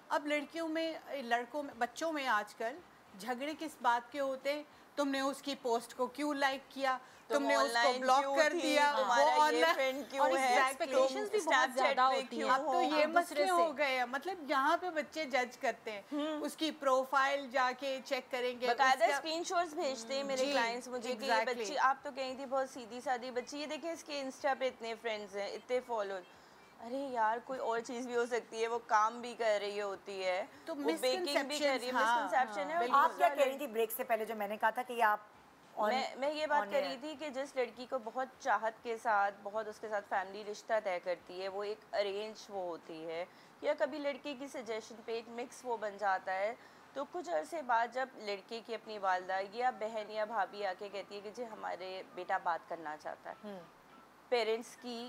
अब लड़कियों में, लड़कों में, बच्चों में आजकल झगड़े किस बात के होते हैं, तुमने उसकी पोस्ट को क्यों लाइक किया, तुमने उसको ब्लॉक कर दिया, वो ऑनलाइन क्यों है, एक्सपेक्टेशंस भी बहुत ज़्यादा होती हैं। अब तो ये मसले हो गए हैं, मतलब यहाँ पे बच्चे जज करते हैं, उसकी प्रोफाइल जाके चेक करेंगे, बकायदा स्क्रीनशॉट्स भेजते हैं मेरे क्लाइंट्स मुझे कि ये बच्ची, आप तो कही थी बहुत सीधी सादी बच्ची, ये देखिए इसके इंस्टा पे इतने फ्रेंड्स हैं, इतने फॉलोअर्स। अरे यार कोई और चीज भी हो सकती है, वो काम भी कर रही होती है, तो वो बेकिंग भी कर रही है, मिसकंसेप्शन है। आप क्या कह रही थी ब्रेक से पहले, जो मैंने कहा था कि आप मैं ये बात कर रही थी कि जिस लड़की को बहुत चाहत के साथ, बहुत उसके साथ फैमिली रिश्ता तय करती है, वो एक अरेंज वो होती है, या कभी लड़के की सजेशन पे एक मिक्स वो बन जाता है, तो कुछ अरसे बाद जब लड़के की अपनी वालदा या बहन या भाभी आके कहती है कि जी हमारे बेटा बात करना चाहता है, पेरेंट्स की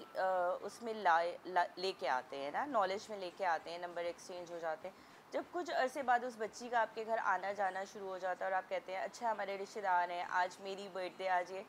उसमें लेके आते हैं ना, नॉलेज में लेके आते हैं, नंबर एक्सचेंज हो जाते हैं। जब कुछ अरसे बाद उस बच्ची का आपके घर आना जाना शुरू हो जाता है और आप कहते हैं अच्छा हमारे रिश्तेदार हैं, आज मेरी बर्थडे, आज ये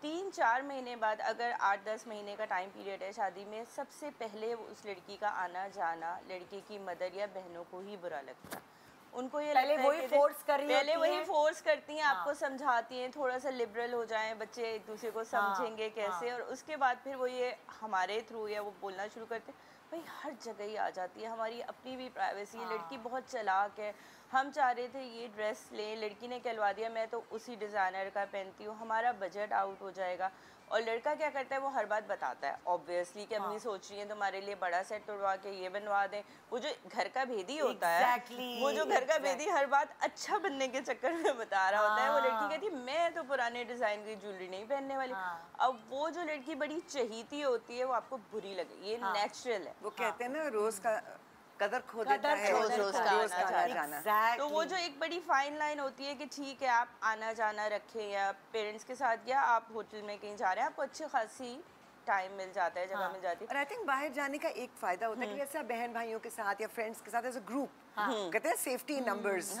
3-4 महीने बाद, अगर 8-10 महीने का टाइम पीरियड है शादी में, सबसे पहले उस लड़की का आना जाना लड़के की मदर या बहनों को ही बुरा लगता है। उनको ये पहले लगता वही है फोर्स कर रही पहले होती वही हैं। फोर्स करती हैं, आपको समझाती हैं, थोड़ा सा लिबरल हो जाएं बच्चे, एक दूसरे को समझेंगे कैसे, और उसके बाद फिर वो ये हमारे थ्रू या वो बोलना शुरू करते हैं। भाई हर जगह ही आ जाती है, हमारी अपनी भी प्राइवेसी है, लड़की बहुत चालाक है, हम चाह रहे थे ये ड्रेस लें, लड़की ने कहलवा दिया मैं तो उसी डिज़ाइनर का पहनती हूँ, हमारा बजट आउट हो जाएगा। और लड़का क्या करता है, वो हर बात बताता है ऑब्वियसली कि अम्मी सोच रही है तुम्हारे लिए बड़ा सेट तोड़वा के ये बनवा दें, वो जो घर का भेदी होता है, वो जो घर का भेदी हर बात अच्छा बनने के चक्कर में बता रहा होता है, वो लड़की कहती है मैं तो पुराने डिजाइन की ज्वेलरी नहीं पहनने वाली। अब वो जो लड़की बड़ी चहीती होती है वो आपको बुरी लगे, ये नेचुरल है। वो कहते हैं ना रोज का कदर खो देता है रोज का आना जाना। Exactly. तो वो जो एक बड़ी फाइन लाइन होती है कि ठीक है आप आना जाना रखें या पेरेंट्स के साथ, या आप होटल में कहीं जा रहे हैं, आपको अच्छी खासी टाइम मिल जाता है, जगह मिल जाती है। और आई थिंक बाहर जाने का एक फायदा होता है कि जैसे आप बहन भाइयों के साथ या फ्रेंड्स के साथ एज अ ग्रुप, कहते हैं सेफ्टी इन नंबर्स,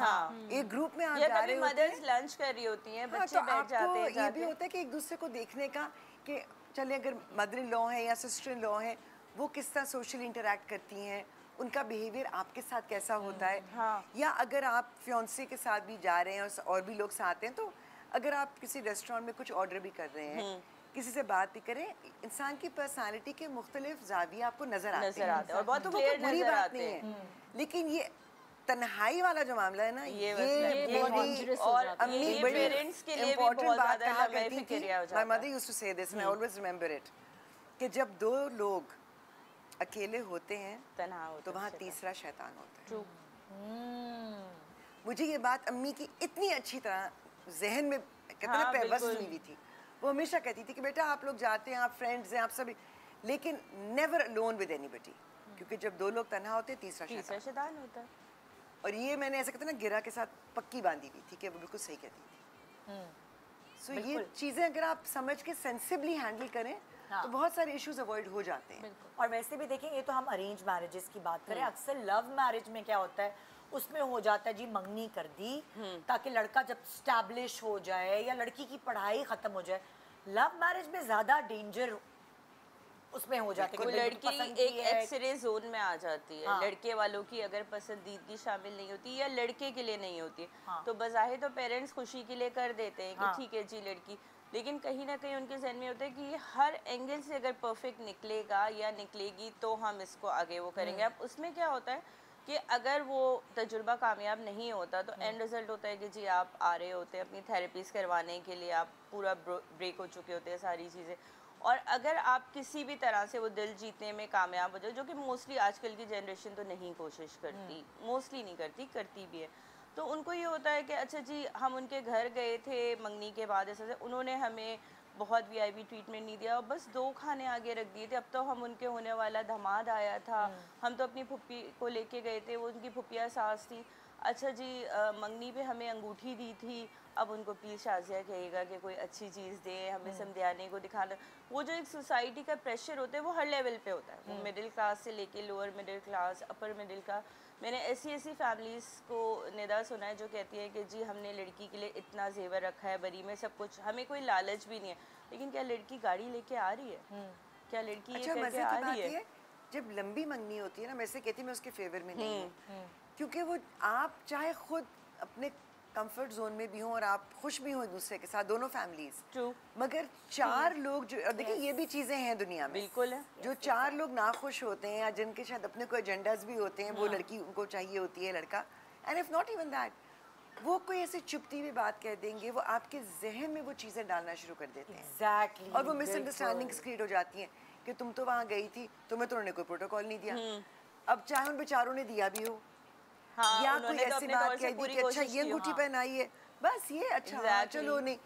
एक ग्रुप में आप जा रहे होते मदर्स लंच कर रही होती हैं, बच्चे तो बैठ जाते हैं, ये भी होता है कि एक दूसरे को देखने का कि चलिए अगर मदर इन लॉ है या सिस्टर इन लॉ है, वो किस तरह सोशली इंटरेक्ट करती हैं, उनका बिहेवियर आपके साथ कैसा होता है, या अगर आप फियांसे के साथ भी जा रहे हैं और भी लोग साथ हैं, तो अगर आप किसी रेस्टोरेंट में कुछ ऑर्डर भी कर रहे हैं, किसी से बात भी करें, इंसान की पर्सनालिटी के मुख्तलिफ जाविये आपको नजर आते हैं और बहुत तो वो क्लियर कोई बुरी नजर बात आते नहीं हैं। है। लेकिन ये तन्हाई वाला जो मामला है ना, ये बहुत मेरी dangerous हो और जाता है। अम्मी ये बड़ी पेरेंट्स के लिए भी इम्पोर्टेंट बहुत बात ज़्यादा कहा लंबे करती थी। फिक्रिया हो माय जाता मदर यूज्ड टू से this and I always remember it, कि जब दो लोग अकेले होते हैं तन्हा होते तो वहाँ हैं। तीसरा शैतान होता है। True. मुझे ये बात अम्मी की इतनी अच्छी तरह जहन में कहते हैं हाँ, ना बस बिल्कुल। हुई हुई थी। वो हमेशा कहती थी कि बेटा आप लोग जाते हैं, आप फ्रेंड्स हैं, आप सभी, लेकिन नेवर अलोन विद एनीबॉडी, क्योंकि जब दो लोग तन्हा होते हैं तीसरा तीसरा शैतान। शैतान होता है। और ये मैंने ऐसा कहते हैं ना गिरा के साथ पक्की बांधी हुई थी कि वो बिल्कुल सही कहती थी। सो ये चीज़ें अगर आप समझ के सेंसिबली हैंडल करें तो बहुत सारे इश्यूज अवॉइड हो जाते हैं। और वैसे भी देखें, ये तो हम अरेंज मैरिजेस की बात करें, अक्सर लव मैरिज में क्या होता है, उसमें हो जाता है जी मंगनी कर दी ताकि लड़का जब स्टैब्लिश हो जाए या लड़की की पढ़ाई खत्म हो जाए। लव मैरिज में ज्यादा डेंजर उसमें हो जाते वो हैं, कोई लड़की पसंद की एक है, एक्सरे जोन में आ जाती है। लड़के वालों की अगर पसंदीदगी शामिल नहीं होती या लड़के के लिए नहीं होती, तो बज़ाहिर तो पेरेंट्स खुशी के लिए कर देते हैं कि ठीक है जी लड़की, लेकिन कहीं ना कहीं उनके जहन में होता है कि ये हर एंगल से अगर परफेक्ट निकलेगा या निकलेगी तो हम इसको आगे वो करेंगे। अब उसमें क्या होता है कि अगर वो तजुर्बा कामयाब नहीं होता तो एंड रिजल्ट होता है कि जी आप आ रहे होते हैं अपनी थेरेपीज करवाने के लिए, आप पूरा ब्रेक हो चुके होते हैं सारी चीज़ें, और अगर आप किसी भी तरह से वो दिल जीतने में कामयाब हो जाए, जो कि मोस्टली आजकल की जनरेशन तो नहीं कोशिश करती, मोस्टली नहीं करती, करती भी है, तो उनको ये होता है कि अच्छा जी हम उनके घर गए थे मंगनी के बाद, ऐसे उन्होंने हमें बहुत वीआईपी ट्रीटमेंट नहीं दिया और बस 2 खाने आगे रख दिए थे। अब तो हम उनके होने वाला दामाद आया था, हम तो अपनी फुप्पी को लेके गए थे, वो उनकी फुप्पिया सास थी, अच्छा जी मंगनी पे हमें अंगूठी दी थी, अब उनको प्लीज़ शाजिया कहिएगा कि कोई अच्छी चीज़ दे, हमें समझाने को दिखाना। वो जो एक सोसाइटी का प्रेशर होता है वो हर लेवल पे होता है, वो मिडिल क्लास से लेके lower middle class, upper middle class. मैंने ऐसी फैमिलीज़ को निदा सुना है जो कहती है कि जी हमने लड़की के लिए इतना जेवर रखा है, बरी में सब कुछ, हमें कोई लालच भी नहीं है, लेकिन क्या लड़की गाड़ी लेके आ रही है? क्या लड़की ये करके आ रही है? जब लंबी मंगनी होती है ना, मैं से कहती मैं उसके फेवर में नहीं हूँ, क्योंकि वो आप चाहे खुद अपने कंफर्ट जोन में भी हो और आप खुश भी हो दूसरे के साथ, दोनों फैमिलीज, मगर 4 लोग जो, और देखिए ये भी चीजें हैं दुनिया में, बिल्कुल है, जो 4 लोग ना खुश होते हैं या जिनके शायद अपने कोई एजेंडाज भी होते हैं, वो लड़की उनको चाहिए होती है, लड़का, and if not even that, वो कोई ऐसी चुपती हुई बात कह देंगे, वो आपके जहन में वो चीजें डालना शुरू कर देते हैं। Exactly, और वो मिसअंडरस्टैंडिंग्स क्रिएट हो जाती हैं कि तुम तो वहाँ गई थी, तुम्हें तो उन्होंने कोई प्रोटोकॉल नहीं दिया, अब चाहे उन बेचारों ने दिया भी हो, हाँ, या कोई ऐसी बात कह दी कि अच्छा ये अंगूठी पहनाई है, बस ये अच्छा चलो नहीं,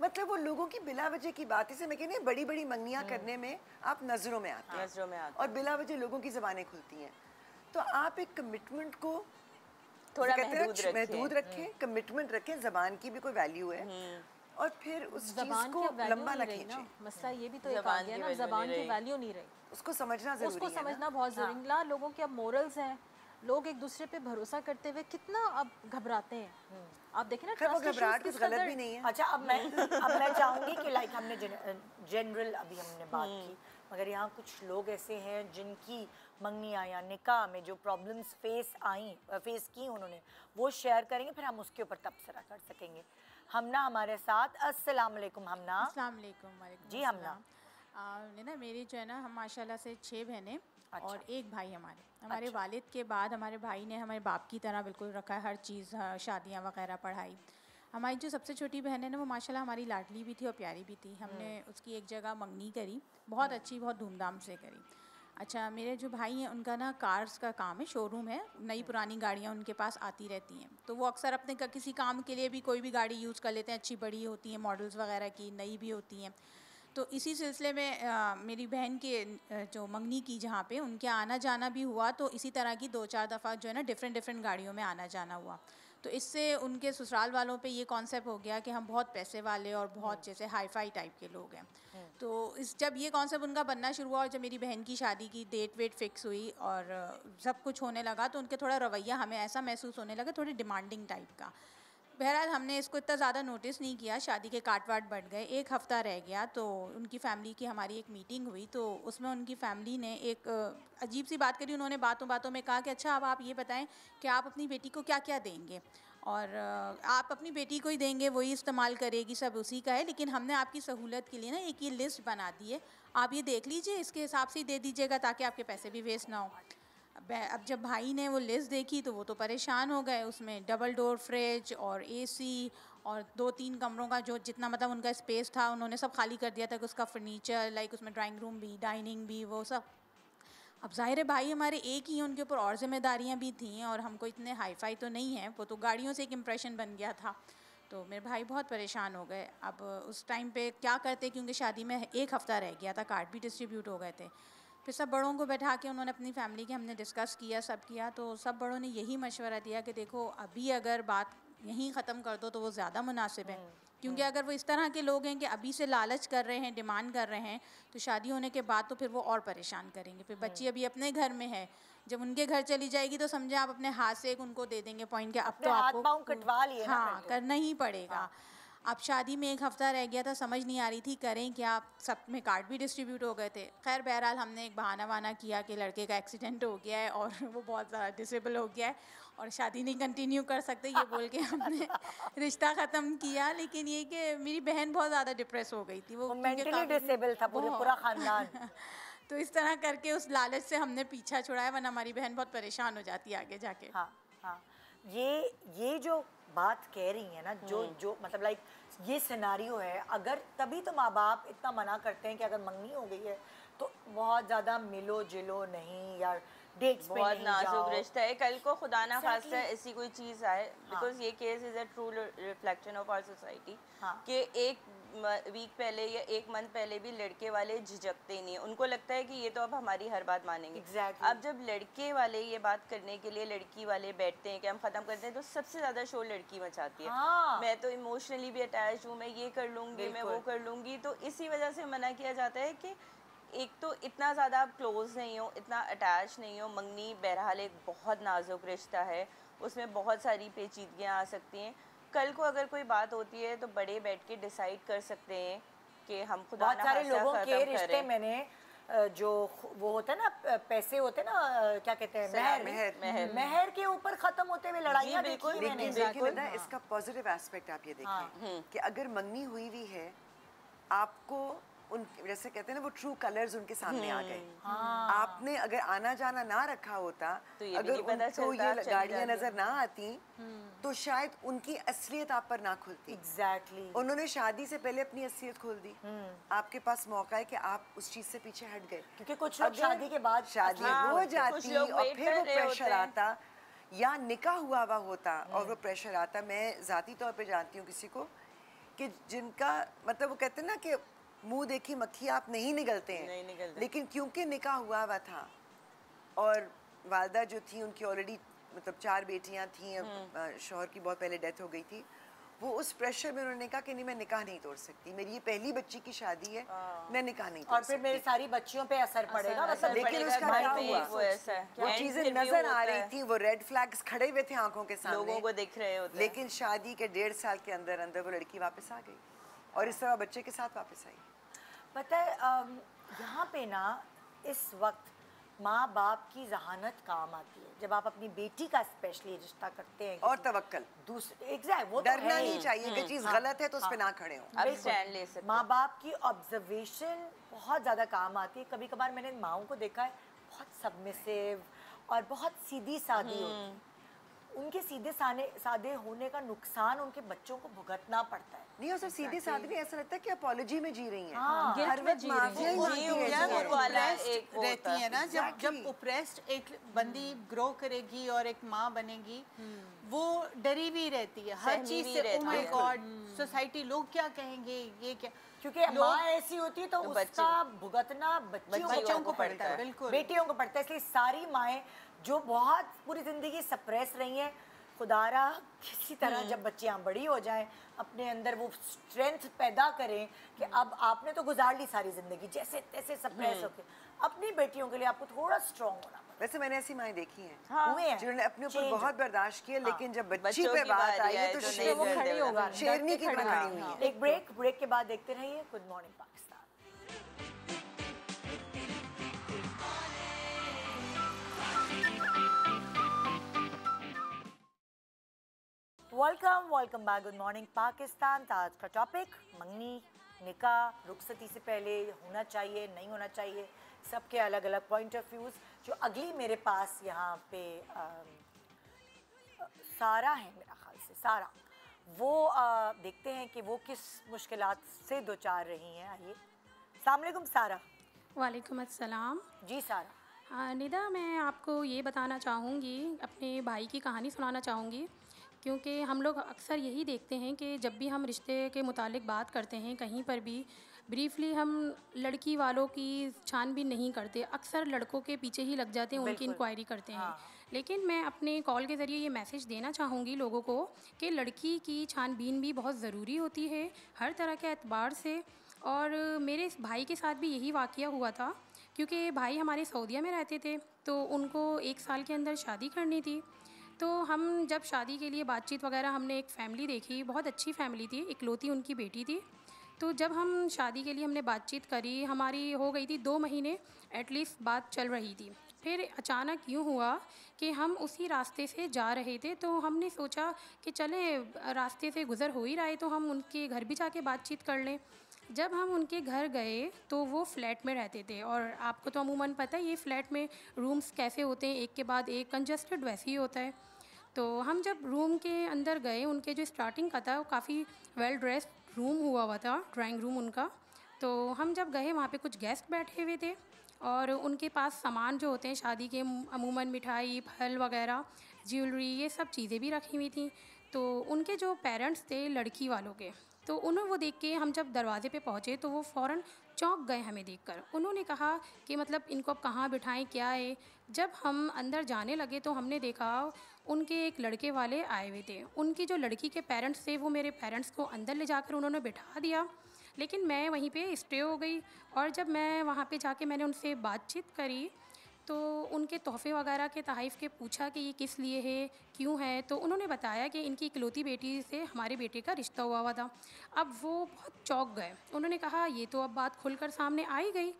मतलब वो लोगों की बिला वजह की बातें से, मैं कहती हूँ बड़ी बड़ी मंगनियाँ करने में आप नजरों में आते हैं और बिला वजह लोगों की जबानें खुलती हैं। तो आप एक कमिटमेंट को थोड़ा महदूद रखें, कमिटमेंट रखें, जबान की भी कोई वैल्यू है, और फिर उस चीज को लंबा न खींचें। मसला ये भी तो एक आ गया ना, जबान की वैल्यू नहीं रही, उसको समझना जरूरी है, उसको समझना बहुत जरूरी है। लोगों के अब मोरल्स हैं, लोग एक दूसरे पे भरोसा करते हुए कितना अब घबराते हैं। आप देखें ना, वो घबराहट कुछ गलत भी नहीं है। अच्छा, अब मैं चाहूंगी कि लाइक हमने जनरल अभी हमने बात की, मगर यहाँ कुछ लोग ऐसे हैं जिनकी मंगनियाँ या निकाह में जो प्रॉब्लम्स फेस की उन्होंने, वो शेयर करेंगे, फिर हम उसके ऊपर तबसरा कर सकेंगे। हमना हमारे साथ, अस्सलाम वालेकुम हमना। अस्सलाम वालेकुम। जी हमना, ना मेरी जो है ना, हम माशाल्लाह से 6 बहनें और एक भाई हमारे वालिद के बाद हमारे भाई ने हमारे बाप की तरह बिल्कुल रखा है, हर चीज़, शादियाँ वगैरह, पढ़ाई। हमारी जो सबसे छोटी बहन है ना, वो माशाल्लाह हमारी लाडली भी थी और प्यारी भी थी। हमने उसकी एक जगह मंगनी करी, बहुत अच्छी, बहुत धूमधाम से करी। अच्छा, मेरे जो भाई हैं उनका ना कार्स का काम है, शोरूम है, नई पुरानी गाड़ियाँ उनके पास आती रहती हैं, तो वो अक्सर अपने किसी काम के लिए भी कोई भी गाड़ी यूज़ कर लेते हैं, अच्छी बड़ी होती हैं, मॉडल्स वगैरह की, नई भी होती हैं। तो इसी सिलसिले में मेरी बहन के जो मंगनी की जहाँ पे उनके आना जाना भी हुआ, तो इसी तरह की 2-4 दफ़ा जो है ना डिफरेंट गाड़ियों में आना जाना हुआ। तो इससे उनके ससुराल वालों पे ये कॉन्सेप्ट हो गया कि हम बहुत पैसे वाले और बहुत जैसे हाई फाई टाइप के लोग हैं। तो जब ये कॉन्सेप्ट उनका बनना शुरू हुआ और जब मेरी बहन की शादी की डेट वेट फिक्स हुई और सब कुछ होने लगा, तो उनके थोड़ा रवैया हमें ऐसा महसूस होने लगा, थोड़ी डिमांडिंग टाइप का। बहरहाल हमने इसको इतना ज़्यादा नोटिस नहीं किया, शादी के काट वाट बढ़ गए, 1 हफ़्ता रह गया तो उनकी फ़ैमिली की हमारी एक मीटिंग हुई, तो उसमें उनकी फ़ैमिली ने एक अजीब सी बात करी। उन्होंने बातों बातों में कहा कि अच्छा अब आप ये बताएं कि आप अपनी बेटी को क्या क्या देंगे, और आप अपनी बेटी को ही देंगे, वही इस्तेमाल करेगी, सब उसी का है, लेकिन हमने आपकी सहूलत के लिए ना एक ये लिस्ट बना दी है, आप ये देख लीजिए, इसके हिसाब से ही दे दीजिएगा ताकि आपके पैसे भी वेस्ट ना हो। अब जब भाई ने वो लिस्ट देखी तो वो तो परेशान हो गए। उसमें डबल डोर फ्रिज और एसी और 2-3 कमरों का जो जितना मतलब उनका स्पेस था उन्होंने सब खाली कर दिया था कि उसका फर्नीचर, लाइक उसमें ड्राइंग रूम भी, डाइनिंग भी, वो सब। अब ज़ाहिर है भाई हमारे एक ही हैं, उनके ऊपर और जिम्मेदारियाँ भी थीं और हमको इतने हाई फाई तो नहीं हैं, वो तो गाड़ियों से एक इम्प्रेशन बन गया था। तो मेरे भाई बहुत परेशान हो गए। अब उस टाइम पे क्या करते, क्योंकि शादी में 1 हफ़्ता रह गया था, कार्ड भी डिस्ट्रीब्यूट हो गए थे। फिर सब बड़ों को बैठा के उन्होंने अपनी फैमिली के हमने डिस्कस किया, सब किया, तो सब बड़ों ने यही मशवरा दिया कि देखो अभी अगर बात यहीं ख़त्म कर दो तो वो ज़्यादा मुनासिब है, क्योंकि अगर वो इस तरह के लोग हैं कि अभी से लालच कर रहे हैं, डिमांड कर रहे हैं, तो शादी होने के बाद तो फिर वो और परेशान करेंगे। फिर बच्ची अभी अपने घर में है, जब उनके घर चली जाएगी तो समझे आप अपने हाथ से एक उनको दे देंगे पॉइंट के, अब तो आपको कटवा लिए, हाँ करना ही पड़ेगा। अब शादी में 1 हफ़्ता रह गया था, समझ नहीं आ रही थी करें क्या, सब में कार्ड भी डिस्ट्रीब्यूट हो गए थे। खैर बहरहाल हमने एक बहाना वाना किया कि लड़के का एक्सीडेंट हो गया है और वो बहुत ज़्यादा डिसेबल हो गया है और शादी नहीं कंटिन्यू कर सकते, ये बोल के हमने रिश्ता ख़त्म किया। लेकिन ये कि मेरी बहन बहुत ज़्यादा डिप्रेस हो गई थी, वो मेंटली डिसेबल था पूरा ख़ानदान। तो इस तरह करके उस लालच से हमने पीछा छुड़ाया, वरना हमारी बहन बहुत परेशान हो जाती है आगे जाके। हाँ हाँ, ये जो बात कह रही हैं ना, जो मतलब लाइक ये सिनारियो है, अगर तभी तो माँ बाप इतना मना करते हैं कि अगर मंगनी हो गई है तो बहुत ज़्यादा मिलो जिलो नहीं, या डेट्स पे बहुत नहीं नाजुक जाओ। रिश्ता है। कल को खुदा ना Exactly. खास्ता ऐसी कोई चीज़ आए, बिकॉज ये case is a true reflection of our society, हाँ। कि एक वीक पहले या एक मंथ पहले भी लड़के वाले झिझकते नहीं हैं, उनको लगता है कि ये तो अब हमारी हर बात मानेंगे। Exactly. अब जब लड़के वाले ये बात करने के लिए लड़की वाले बैठते हैं कि हम ख़त्म करते हैं, तो सबसे ज़्यादा शोर लड़की मचाती है। हाँ। मैं तो इमोशनली भी अटैच हूँ, मैं ये कर लूँगी, मैं वो कर लूँगी, तो इसी वजह से मना किया जाता है कि एक तो इतना ज़्यादा आप क्लोज नहीं हो, इतना अटैच नहीं हो। मंगनी बहरहाल एक बहुत नाजुक रिश्ता है, उसमें बहुत सारी पेचीदगियाँ आ सकती हैं। कल को अगर कोई बात होती है तो बड़े बैठ के डिसाइड कर सकते हैं कि हम खुदा बहुत ना सारे खास्ता लोगों के ख़त्म रिश्ते करें। मैंने जो वो होते हैं ना, पैसे होते हैं ना, क्या कहते हैं, मेहर के ऊपर खत्म होते हुए लड़ाइयाँ देखी हैं मैंने। लेकिन ना इसका पॉजिटिव एस्पेक्ट आप ये देखिए कि अगर मंगनी हुई भी है, आपको उन जैसे कहते हैं ना वो ट्रू कलर्स उनके सामने आ गए। आपने अगर आना जाना ना रखा होता, तो ये भी अगर नहीं पता उनको चलता, ये चली गाड़ियाँ जाती। नजर ना आती तो शायद उनकी असलियत आप पर ना खुलती। एग्जैक्टली। उन्होंने शादी से पहले अपनी असलियत खोल दी। आपके पास मौका है कि आप उस चीज से पीछे हट गए, क्योंकि कुछ लोग शादी के बाद शादी हो जाती लोग और wait फिर कर वो रहे प्रेशर होते हैं। आता या निकाह हुआ हुआ होता और वो प्रेशर आता। मैं ज़ाती तौर पे जानती हूँ किसी को कि जिनका मतलब वो कहते हैं ना कि मुंह देखी मक्खी आप नहीं निगलते हैं, नहीं निगलते। लेकिन क्योंकि निकाह हुआ हुआ था और वालदा जो थी उनकी ऑलरेडी मतलब 4 बेटियां थीं, शौहर की बहुत पहले डेथ हो गई थी, वो उस प्रेशर में उन्होंने कहा कि नहीं मैं निकाह नहीं तोड़ सकती, मेरी ये पहली बच्ची की शादी है, मैं निकाह नहीं तोड़ और फिर मेरी सकती। सारी बच्चियों पे असर पड़ेगा, मतलब लेकिन उसका क्या हुआ? वो चीजें नजर आ रही थी, वो रेड फ्लैग्स खड़े हुए थे आंखों के सामने, लोगों को दिख रहे होते हैं। लेकिन शादी के 1.5 साल के अंदर अंदर वो लड़की वापस आ गई और इस तरह बच्चे के साथ वापस आई। पता है यहाँ पे ना इस वक्त माँ बाप की जहानत काम आती है जब आप अपनी बेटी का स्पेशली रिश्ता करते हैं। और तवक्कल, दूसरे एग्जैक्ट, वो तो डरना है नहीं चाहिए कि चीज गलत है तो उस पे ना खड़े हो। अब स्टैंड ले सकते। माँ बाप की ऑब्जर्वेशन बहुत ज़्यादा काम आती है। कभी कभार मैंने माँओं को देखा है बहुत सबमिसिव और बहुत सीधी सादी होती, उनके सीधे सादे होने का नुकसान उनके बच्चों को भुगतना पड़ता है। नहीं और सिर्फ सीधे साधे नहीं, ऐसा लगता है कि अपॉलॉजी में जी रही हैं। हाँ, हर वक्त माफिया ही मांगती हैं। जब वाला oppressed एक वो रहती होता है ना, जब Exactly. ओप्रेस्ड एक बंदी ग्रो करेगी और एक माँ बनेगी, वो डरी हुई रहती है हर सहमी चीज हुई से। रहती ओ माय है। गॉड, सोसाइटी लोग क्या कहेंगे, ये क्या, क्योंकि माँ ऐसी होती है तो उसका भुगतना बच्चियों बच्चियों को को पड़ता है, बिल्कुल। बेटियों को पड़ता है। इसलिए सारी माएँ जो बहुत पूरी जिंदगी सप्रेस रही हैं, खुदारा किसी तरह जब बच्चियाँ बड़ी हो जाएं अपने अंदर वो स्ट्रेंथ पैदा करें कि अब आपने तो गुजार ली सारी जिंदगी जैसे तैसे सप्रेस होके, अपनी बेटियों के लिए आपको थोड़ा स्ट्रॉन्ग होना पड़ता वैसे मैंने ऐसी माएँ देखी हैं है। हुए हैं जिन्होंने अपने ऊपर change बहुत बर्दाश्त किया, लेकिन जब बच्ची बच्चों पे की बात बारी आई है आए तो तो शेर नहीं खड़ी होगा, शेरनी की तरह खड़ी हुई है। एक ब्रेक के बाद देखते रहिए good morning Pakistan. Welcome back, good morning Pakistan. आज का टॉपिक मंगनी, निकाह, रुखसती से पहले होना चाहिए नहीं होना चाहिए, सबके अलग अलग पॉइंट ऑफ व्यूज़। जो अगली मेरे पास यहाँ पे सारा है, मेरा ख्याल से सारा, वो देखते हैं कि वो किस मुश्किलात से दो चार रही हैं। आइए, अस्सलाम वालेकुम सारा। वालेकुम अस्सलाम। जी सारा। निदा, मैं आपको ये बताना चाहूँगी, अपने भाई की कहानी सुनाना चाहूँगी, क्योंकि हम लोग अक्सर यही देखते हैं कि जब भी हम रिश्ते के मुतालिक बात करते हैं कहीं पर भी, ब्रीफली हम लड़की वालों की छानबीन नहीं करते, अक्सर लड़कों के पीछे ही लग जाते हैं, उनकी इंक्वायरी करते हैं। लेकिन मैं अपने कॉल के ज़रिए ये मैसेज देना चाहूँगी लोगों को कि लड़की की छानबीन भी बहुत ज़रूरी होती है हर तरह के एतबार से। और मेरे भाई के साथ भी यही वाक़या हुआ था, क्योंकि भाई हमारे सऊदीया में रहते थे, तो उनको 1 साल के अंदर शादी करनी थी। तो हम जब शादी के लिए बातचीत वगैरह, हमने एक फ़ैमिली देखी, बहुत अच्छी फ़ैमिली थी, इकलौती उनकी बेटी थी। तो जब हम शादी के लिए हमने बातचीत करी, हमारी हो गई थी 2 महीने एटलीस्ट बात चल रही थी। फिर अचानक यूँ हुआ कि हम उसी रास्ते से जा रहे थे, तो हमने सोचा कि चलें, रास्ते से गुज़र हो ही रहा है तो हम उनके घर भी जाके बातचीत कर लें। जब हम उनके घर गए तो वो फ्लैट में रहते थे, और आपको तो अमूमन पता है ये फ्लैट में रूम्स कैसे होते हैं, एक के बाद एक कंजस्टेड वैसे ही होता है। तो हम जब रूम के अंदर गए, उनके जो स्टार्टिंग का था वो काफ़ी वेल ड्रेस्ड रूम हुआ था, ड्राइंग रूम उनका। तो हम जब गए वहाँ पे कुछ गेस्ट बैठे हुए थे और उनके पास सामान जो होते हैं शादी के, अमूमन मिठाई, फल वगैरह, ज्वेलरी, ये सब चीज़ें भी रखी हुई थी। तो उनके जो पेरेंट्स थे लड़की वालों के, तो उन्होंने वो देख के, हम जब दरवाजे पे पहुँचे तो वो फ़ौरन चौंक गए हमें देखकर। उन्होंने कहा कि मतलब इनको अब कहाँ बिठाएं, क्या है। जब हम अंदर जाने लगे तो हमने देखा उनके एक लड़के वाले आए हुए थे। उनकी जो लड़की के पेरेंट्स थे वो मेरे पेरेंट्स को अंदर ले जाकर उन्होंने बिठा दिया, लेकिन मैं वहीं पे स्टे हो गई। और जब मैं वहाँ पे जाके मैंने उनसे बातचीत करी तो उनके तोहफ़े वगैरह के तहाइफ़ के पूछा कि ये किस लिए है, क्यों है, तो उन्होंने बताया कि इनकी इकलौती बेटी से हमारे बेटे का रिश्ता हुआ था। अब वो बहुत चौंक गए। उन्होंने कहा ये तो अब बात खुलकर सामने आ ही गई।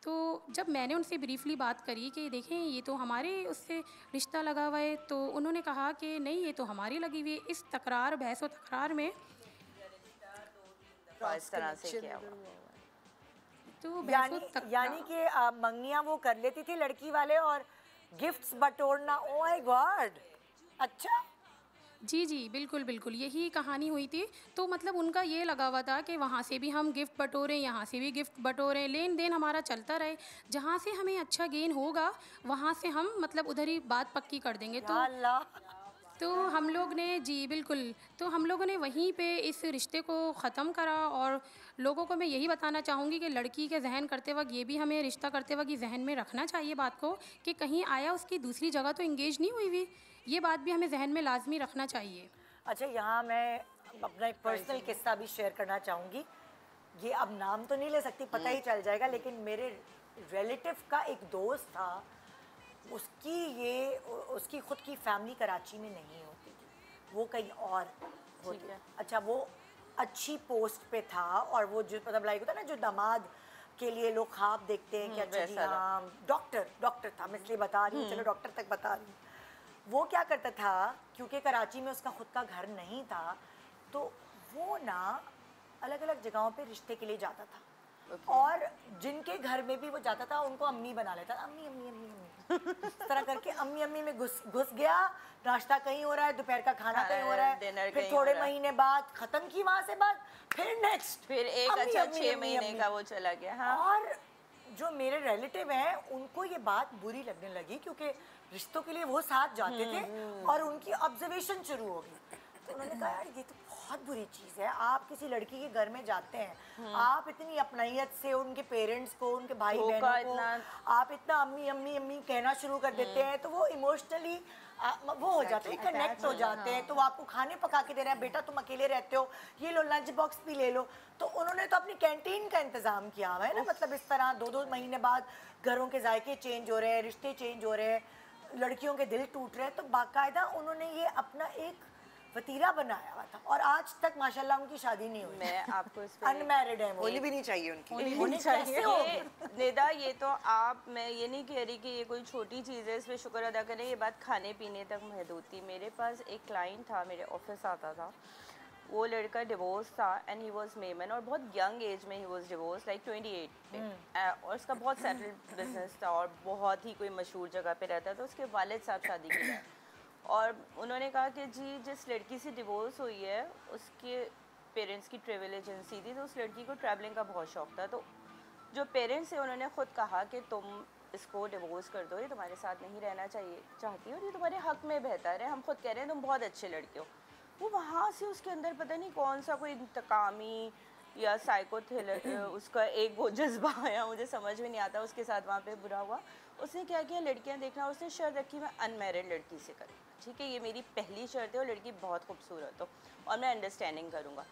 तो जब मैंने उनसे ब्रीफली बात करी कि देखें ये तो हमारे उससे रिश्ता लगा हुआ है, तो उन्होंने कहा कि नहीं ये तो हमारी लगी हुई है। इस तकरार, बहस व तकरार में इस तरह से किया हुआ। तो बहस व यानी कि मंगनियाँ वो कर लेती थी लड़की वाले और गिफ्ट्स बटोरना। ओह माय गॉड, अच्छा। जी जी, बिल्कुल बिल्कुल यही कहानी हुई थी। तो मतलब उनका ये लगा हुआ था कि वहाँ से भी हम गिफ्ट बटोरें, यहाँ से भी गिफ्ट बटोरें, लेन देन हमारा चलता रहे। जहाँ से हमें अच्छा गेन होगा वहाँ से हम मतलब उधर ही बात पक्की कर देंगे। तो हम लोग ने, जी बिल्कुल, तो हम लोगों ने वहीं पे इस रिश्ते को ख़त्म करा। और लोगों को मैं यही बताना चाहूँगी कि लड़की के जहन करते वक्त ये भी हमें रिश्ता करते वक्त ये जहन में रखना चाहिए बात को कि कहीं आया उसकी दूसरी जगह तो इंगेज नहीं हुई हुई। ये बात भी हमें जहन में लाजमी रखना चाहिए। अच्छा, यहाँ मैं अपना एक पर्सनल किस्सा भी शेयर करना चाहूँगी। ये अब नाम तो नहीं ले सकती, पता ही चल जाएगा, लेकिन मेरे रिलेटिव का एक दोस्त था, उसकी खुद की फैमिली कराची में नहीं होती थी, वो कहीं और होती। अच्छा, वो अच्छी पोस्ट पे था और वो जो मतलब लाइक होता है ना, जो दामाद के लिए लोग ख्वाब देखते हैं कि अच्छा जी हाँ, डॉक्टर था, मैं इसलिए बता रही हूँ, चलो डॉक्टर तक बता रही हूँ। वो क्या करता था, क्योंकि कराची में उसका खुद का घर नहीं था, तो वो ना अलग अलग जगहों पे रिश्ते के लिए जाता था। और जिनके घर में भी वो जाता था उनको अम्मी बना लेता था, अम्मी अम्मी अम्मी अम्मी इस तरह करके अम्मी अम्मी में घुस गया। नाश्ता कहीं हो रहा है, दोपहर का खाना कहीं हो रहा है, फिर थोड़े महीने बाद ख़त्म की वहाँ से बात, फिर नेक्स्ट, फिर एक अच्छा 6 महीने का वो चला गया। हाँ। और जो मेरे रिलेटिव हैं उनको ये बात बुरी लगने लगी, क्योंकि रिश्तों के लिए वो साथ जाते थे और उनकी ऑब्जर्वेशन शुरू हो गई। तो उन्होंने कहा यार ये तो बहुत बुरी चीज़ है, आप किसी लड़की के घर में जाते हैं, आप इतनी अपनाइयत से उनके पेरेंट्स को, उनके भाई बहनों को आप इतना अम्मी अम्मी अम्मी कहना शुरू कर देते हैं, तो वो इमोशनली वो हो जाते हैं, कनेक्ट हो जाते हैं। तो वो आपको खाने पका के दे रहे हैं, बेटा तुम अकेले रहते हो, ये लो लंच बॉक्स भी ले लो। तो उन्होंने तो अपनी कैंटीन का इंतज़ाम किया हुआ है ना, मतलब इस तरह 2-2 महीने बाद घरों के जायके चेंज हो रहे हैं, रिश्ते चेंज हो रहे हैं, लड़कियों के दिल टूट रहे हैं। तो बाकायदा उन्होंने ये अपना एक वतीरा बनाया हुआ था और आज तक माशाल्लाह उनकी शादी नहीं हुई। मैं आपको इस पे अनमैरिड है, होनी भी नहीं चाहिए उनकी, होनी चाहिए। निदा, ये तो आप, मैं ये नहीं कह रही कि ये कोई छोटी चीज़ है, इस पर शुक्र अदा करें, ये बात खाने पीने तक महदूद थी। मेरे पास एक क्लाइंट था, मेरे ऑफिस आता था, वो लड़का डिवोर्स था एंड ही वाज मेमन, और बहुत यंग एज में ही वाज डिवोर्स, लाइक 28 पे, और उसका बहुत सेटल्ड बिजनेस था और बहुत ही कोई मशहूर जगह पे रहता था। उसके वालिद साहब शादी किया और उन्होंने कहा कि जी जिस लड़की से डिवोर्स हुई है उसके पेरेंट्स की ट्रैवल एजेंसी थी, तो उस लड़की को ट्रैवलिंग का बहुत शौक़ था। तो जो पेरेंट्स थे उन्होंने ख़ुद कहा कि तुम इसको डिवोर्स कर दो, ये तुम्हारे साथ नहीं रहना चाहती और ये तुम्हारे हक़ में बेहतर है, हम खुद कह रहे हैं तुम बहुत अच्छे लड़के हो। वो वहाँ से उसके अंदर पता नहीं कौन सा कोई इंतकामी या उसका एक वो जज्बा आया, मुझे समझ में नहीं आता, उसके साथ वहाँ पे बुरा हुआ। उसने क्या किया, लड़कियाँ देखना, उसने शर्त रखी मैं अनमैरिड लड़की से करूँ, ठीक है, ये मेरी पहली शर्त है और लड़की बहुत खूबसूरत हो और मैं अंडरस्टैंडिंग करूँगा।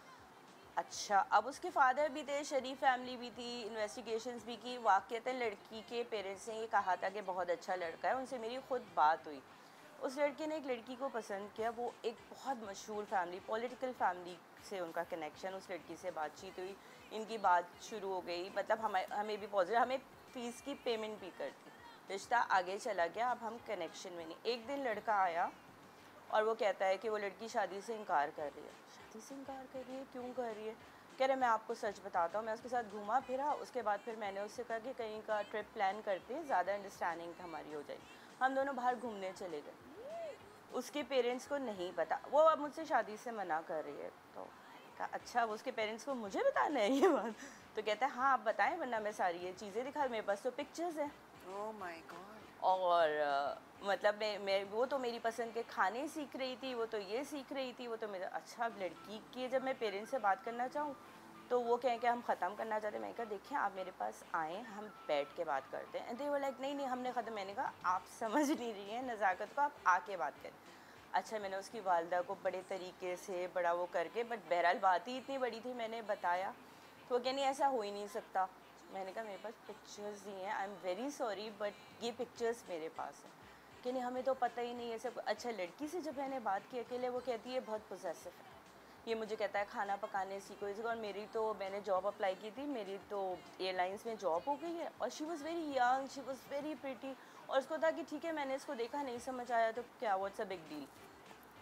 अच्छा, अब उसके फादर भी थे, शरीफ फैमिली भी थी, इन्वेस्टिगेशंस भी की, वाक़तन लड़की के पेरेंट्स ने ये कहा था कि बहुत अच्छा लड़का है। उनसे मेरी ख़ुद बात हुई, उस लड़के ने एक लड़की को पसंद किया, वो एक बहुत मशहूर फैमिली, पॉलिटिकल फैमिली से उनका कनेक्शन, उस लड़की से बातचीत हुई, इनकी बात शुरू हो गई, मतलब हमें भी पॉजिटिव, हमें फ़ीस की पेमेंट भी करती, रिश्ता आगे चला गया। अब हम कनेक्शन में नहीं। एक दिन लड़का आया और वो कहता है कि वो लड़की शादी से इनकार कर रही है। शादी से इनकार कर रही है, क्यों कर रही है? कह रहे मैं आपको सच बताता हूँ, मैं उसके साथ घूमा फिरा, उसके बाद फिर मैंने उससे कहा कि कहीं का ट्रिप प्लान करते हैं, ज़्यादा अंडरस्टैंडिंग हमारी हो जाएगी। हम दोनों बाहर घूमने चले गए। उसके पेरेंट्स को नहीं पता, वो अब मुझसे शादी से मना कर रही है। तो मैंने कहा अच्छा, वो उसके पेरेंट्स को मुझे बताना है ये बात? तो कहता है हाँ आप बताएं, वरना मैं सारी ये चीज़ें दिखा, मेरे पास तो पिक्चर्स हैं। Oh my God. और मतलब मैं वो तो मेरी पसंद के खाने सीख रही थी, वो तो ये सीख रही थी, वो तो मेरा अच्छा, अब लड़की की जब मैं पेरेंट्स से बात करना चाहूँ तो वो कहें कि हम ख़त्म करना चाहते हैं। मैंने कहा देखिए आप मेरे पास आएँ, हम बैठ के बात करते हैं। एंड दे वर लाइक नहीं नहीं हमने ख़त्म। मैंने कहा आप समझ नहीं रही हैं नज़ाकत को, आप आके बात करें। अच्छा, मैंने उसकी वालदा को बड़े तरीके से बड़ा वो करके, बट बहरहाल बात ही इतनी बड़ी थी, मैंने बताया तो वो कहनी ऐसा हो ही नहीं सकता। मैंने कहा मेरे पास पिक्चर्स नहीं हैं, I am very sorry but ये पिक्चर्स मेरे पास हैं। कि नहीं हमें तो पता ही नहीं है सब। अच्छा, लड़की से जब मैंने बात की अकेले, वो कहती है बहुत पोजेसिव है, ये मुझे कहता है खाना पकाने सीखो इसको। और मेरी तो मैंने जॉब अप्लाई की थी, मेरी तो एयरलाइंस में जॉब हो गई है। और she was very young, she was very pretty. और उसको था कि ठीक है मैंने इसको देखा, नहीं समझ आया तो क्या, व्हाट्स अ बिग डील।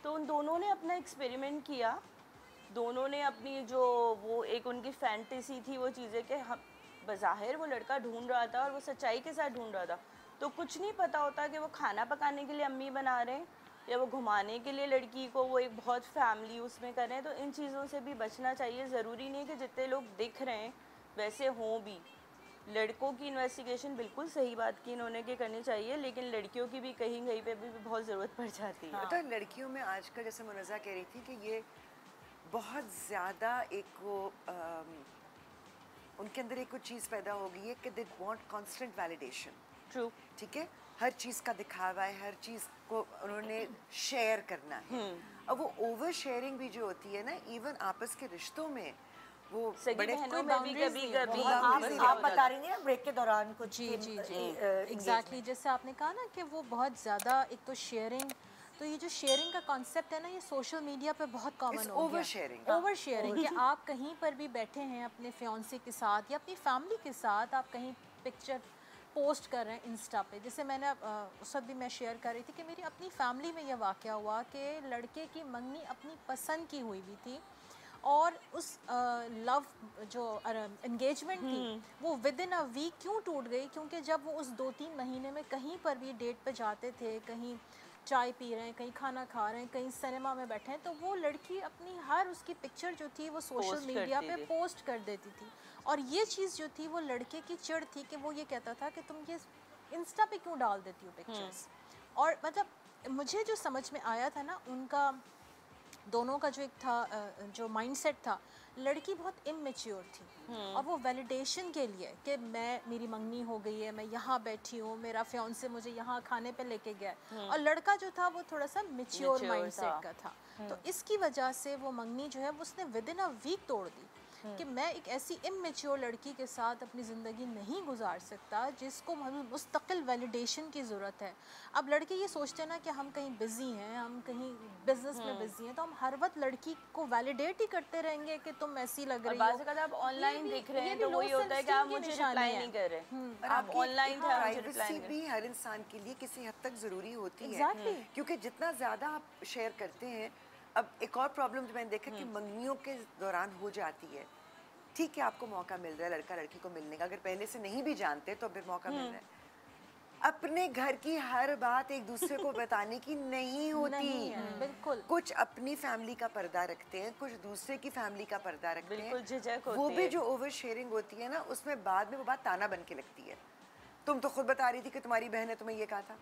तो उन दोनों ने अपना एक्सपेरिमेंट किया, दोनों ने अपनी जो वो एक उनकी फैंटेसी थी वो चीज़ें के हम बज़ाहिर वो लड़का ढूंढ रहा था और वो सच्चाई के साथ ढूंढ रहा था। तो कुछ नहीं पता होता कि वो खाना पकाने के लिए अम्मी बना रहे हैं या वो घुमाने के लिए लड़की को वो एक बहुत फैमिली उसमें कर रहे हैं। तो इन चीज़ों से भी बचना चाहिए। ज़रूरी नहीं कि जितने लोग दिख रहे हैं वैसे हों भी। लड़कों की इन्वेस्टिगेशन बिल्कुल सही बात की इन्होंने कि करनी चाहिए, लेकिन लड़कियों की भी कहीं कहीं पे भी बहुत ज़रूरत पड़ जाती है। तो लड़कियों में आजकल जैसे मुनज़्ज़ा कह रही थी कि ये बहुत ज़्यादा एक वो उनके अंदर एक चीज़ पैदा हो गई है कि they want constant validation. True. ठीक है, हर चीज़ का दिखावा है, हर चीज़ को उन्होंने शेयर करना है। अब वो ओवर शेयरिंग भी जो होती है ना, इवन आपस के रिश्तों में वो बड़े बहनों में भी कभी-कभी आप बता रही हैं ब्रेक के दौरान कुछ। जी जी जी एग्जैक्टली जैसे आपने कहा ना कि वो बहुत ज़्यादा एक तो शेयरिंग, तो ये जो शेयरिंग का कॉन्सेप्ट है ना, ये सोशल मीडिया पे बहुत कॉमन हो गया। ओवर शेयरिंग कि आप कहीं पर भी बैठे हैं अपने फियांसे के साथ या अपनी फैमिली के साथ, आप कहीं पिक्चर पोस्ट कर रहे हैं इंस्टा पे। जैसे मैंने उस वक्त भी मैं शेयर कर रही थी कि मेरी अपनी फैमिली में यह वाक़या हुआ कि लड़के की मंगनी अपनी पसंद की हुई भी थी और उस लव जो एंगेजमेंट थी वो विद इन अ वीक क्यों टूट गई, क्योंकि जब वो उस 2-3 महीने में कहीं पर भी डेट पे जाते थे, कहीं चाय पी रहे हैं, कहीं खाना खा रहे हैं, कहीं सिनेमा में बैठे हैं, तो वो लड़की अपनी हर उसकी पिक्चर जो थी वो सोशल मीडिया पे पोस्ट कर देती थी। और ये चीज़ जो थी वो लड़के की चिढ़ थी कि वो ये कहता था कि तुम ये इंस्टा पे क्यों डाल देती हो पिक्चर्स। और मतलब मुझे जो समझ में आया था ना, उनका दोनों का जो एक था जो माइंडसेट था, लड़की बहुत इमेच्योर थी और वो वैलिडेशन के लिए कि मेरी मंगनी हो गई है, मैं यहाँ बैठी हूँ, मेरा फियांसे मुझे यहाँ खाने पे लेके गया। और लड़का जो था वो थोड़ा सा मैच्योर माइंडसेट का था। तो इसकी वजह से वो मंगनी जो है उसने विद इन अ वीक तोड़ दी कि मैं एक ऐसी इमेच्योर लड़की के साथ अपनी ज़िंदगी नहीं गुजार सकता जिसको मुस्तकिल वैलिडेशन की ज़रूरत है। अब लड़के ये सोचते हैं ना कि हम कहीं बिज़ी हैं, हम कहीं बिजनेस में बिज़ी हैं, तो हम हर वक्त लड़की को वैलिडेट ही करते रहेंगे कि तुम ऐसी लग रही हो। आप ऑनलाइन देख रहे हैं तो वही होता है कि आप मुझे रिप्लाई नहीं कर रहे, आप ऑनलाइन थे, मुझे रिप्लाई नहीं। भी हर इंसान के लिए किसी हद तक ज़रूरी होती है, क्योंकि जितना ज़्यादा आप शेयर करते हैं। अब एक और प्रॉब्लम जो मैंने देखा कि मंगनियों के दौरान हो जाती है। ठीक है, आपको मौका मिल रहा है लड़का लड़की को मिलने का, अगर पहले से नहीं भी जानते तो फिर मौका मिल रहा है। अपने घर की हर बात एक दूसरे को बताने की नहीं होती। बिल्कुल। कुछ अपनी फैमिली का पर्दा रखते हैं, कुछ दूसरे की फैमिली का पर्दा रखते हैं। बिल्कुल झिझक होती वो भी है। जो ओवर शेयरिंग होती है ना, उसमें बाद में वो बात ताना बन के लगती है। तुम तो खुद बता रही थी कि तुम्हारी बहन ने तुम्हें ये कहा था,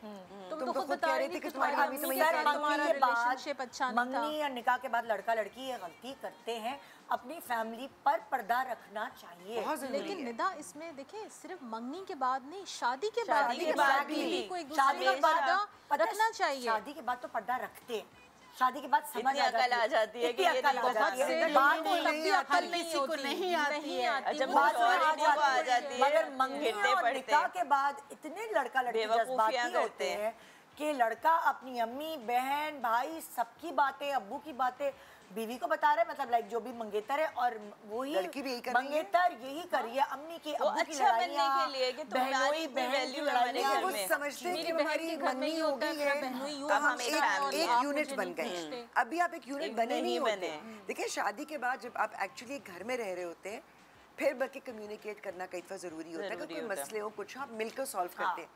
तुम तो खुद कह रही थी कि तुम्हारी भाभी तुम्हें ये कहा था। मंगनी या निकाह के बाद लड़का लड़की ये गलती करते हैं, अपनी फैमिली पर पर्दा रखना चाहिए। लेकिन निदा इसमें देखिए सिर्फ मंगनी के बाद नहीं, शादी के बाद भी को एक शादी के बाद रखना चाहिए। शादी के बाद तो पर्दा रखते हैं, शादी के बाद समझ आ जाती है कि ये बहुत से लोगों को तब भी अकल नहीं आती। मगर मंगनी और निकाह के बाद इतने लड़का लड़की जज्बाती होते हैं कि लड़का अपनी अम्मी बहन भाई सबकी बातें, अब्बू की बातें बीवी को बता रहे, मतलब लाइक जो भी मंगेतर है और वही लड़की भी यही कर मंगेतर यही कर रही है, अम्मी की अब्बू की लड़ाइयां, बहनोई बहन की लड़ाइयां, वो समझते हैं कि हमारी मंगनी हो गई है, हम एक यूनिट बन गए। अभी आप एक यूनिट बने नहीं होते। देखिए शादी के बाद जब आप एक्चुअली घर में रह रहे होते हैं, फिर बल्कि कम्युनिकेट करना कई दफा जरूरी होता है कि कोई मसले हो कुछ आप मिलकर सॉल्व करते हैं।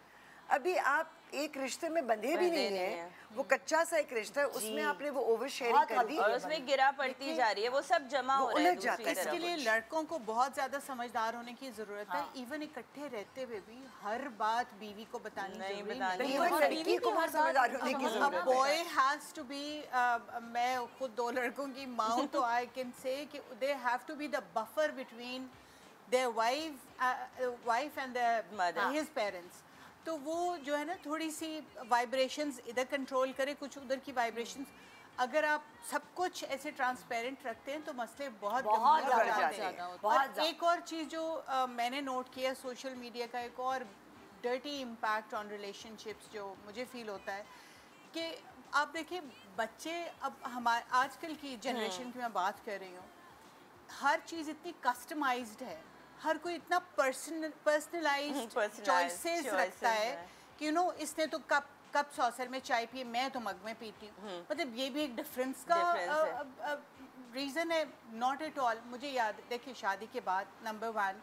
अभी आप एक रिश्ते में बंधे भी नहीं है, वो कच्चा सा एक रिश्ता है, उसमें आपने वो ओवर शेयरिंग कर दी और उसमें गिरा पड़ती जा रही है, वो सब जमा हो रहा है उलझ जाता है। इसके लिए लड़कों को बहुत ज्यादा समझदार होने की जरूरत है। इवन इकट्ठे रहते हुए भी हर बात बीवी को बतानी जरूरी नहीं है। लड़की को बहुत समझदार होने की जरूरत है। बॉय हैज टू बी, मैं खुद 2 लड़कों की माँ हूँ, तो आई कैन से कि they have to be the buffer between their wife and his parents. तो वो जो है ना थोड़ी सी वाइब्रेशंस इधर कंट्रोल करे, कुछ उधर की वाइब्रेशंस। अगर आप सब कुछ ऐसे ट्रांसपेरेंट रखते हैं तो मसले बहुत गंभीर हो जाते हैं। और एक और चीज़ जो मैंने नोट किया, सोशल मीडिया का एक और डर्टी इम्पैक्ट ऑन रिलेशनशिप्स जो मुझे फील होता है कि आप देखिए बच्चे, अब हमारे आजकल की जनरेशन की मैं बात कर रही हूँ, हर चीज़ इतनी कस्टमाइज्ड है, हर कोई इतना पर्सनलाइज्ड चॉइसेस रखता है कि इसने तो कप सॉसर में चाय पी, मैं तो मग में पीती हूँ। मतलब ये भी एक डिफरेंस का रीज़न है। Not at all. मुझे याद, देखिए शादी के बाद नंबर 1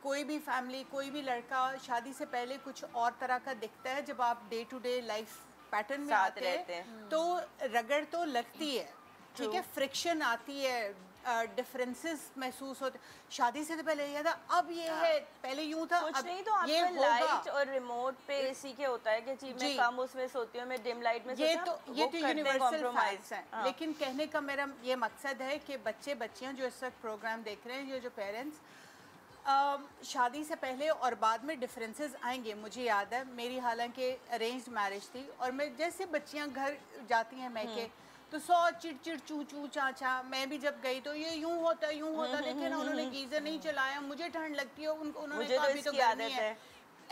कोई भी फैमिली, कोई भी लड़का शादी से पहले कुछ और तरह का दिखता है। जब आप day to day life pattern में आते हैं तो रगड़ तो लगती है, ठीक है, फ्रिक्शन आती है, डिफरेंसेस महसूस होते। शादी से तो पहले ये था, अब ये है, पहले यूं था, कुछ अब नहीं तो आपका लाइट और रिमोट पे इसी के होता है कि जी मैं कम उसमें सोती हूँ, मैं डिम लाइट में ये तो यूनिवर्सल फैक्ट्स हैं। लेकिन कहने का मेरा ये मकसद है कि बच्चे बच्चियाँ जो इस वक्त प्रोग्राम देख रहे हैं, ये जो पेरेंट्स, शादी से पहले और बाद में डिफरेंसेस आएंगे। मुझे याद है मेरी हालांकि अरेंज्ड मैरिज थी, और मैं जैसे बच्चियाँ घर जाती हैं मैके तो 100 चिड़चिड़ चू चू चाचा। मैं भी जब गई तो ये यूं होता लेकिन उन्होंने गीजर नहीं चलाया, मुझे ठंड लगती है, उन्होंने कहा अभी तो गर्मी है,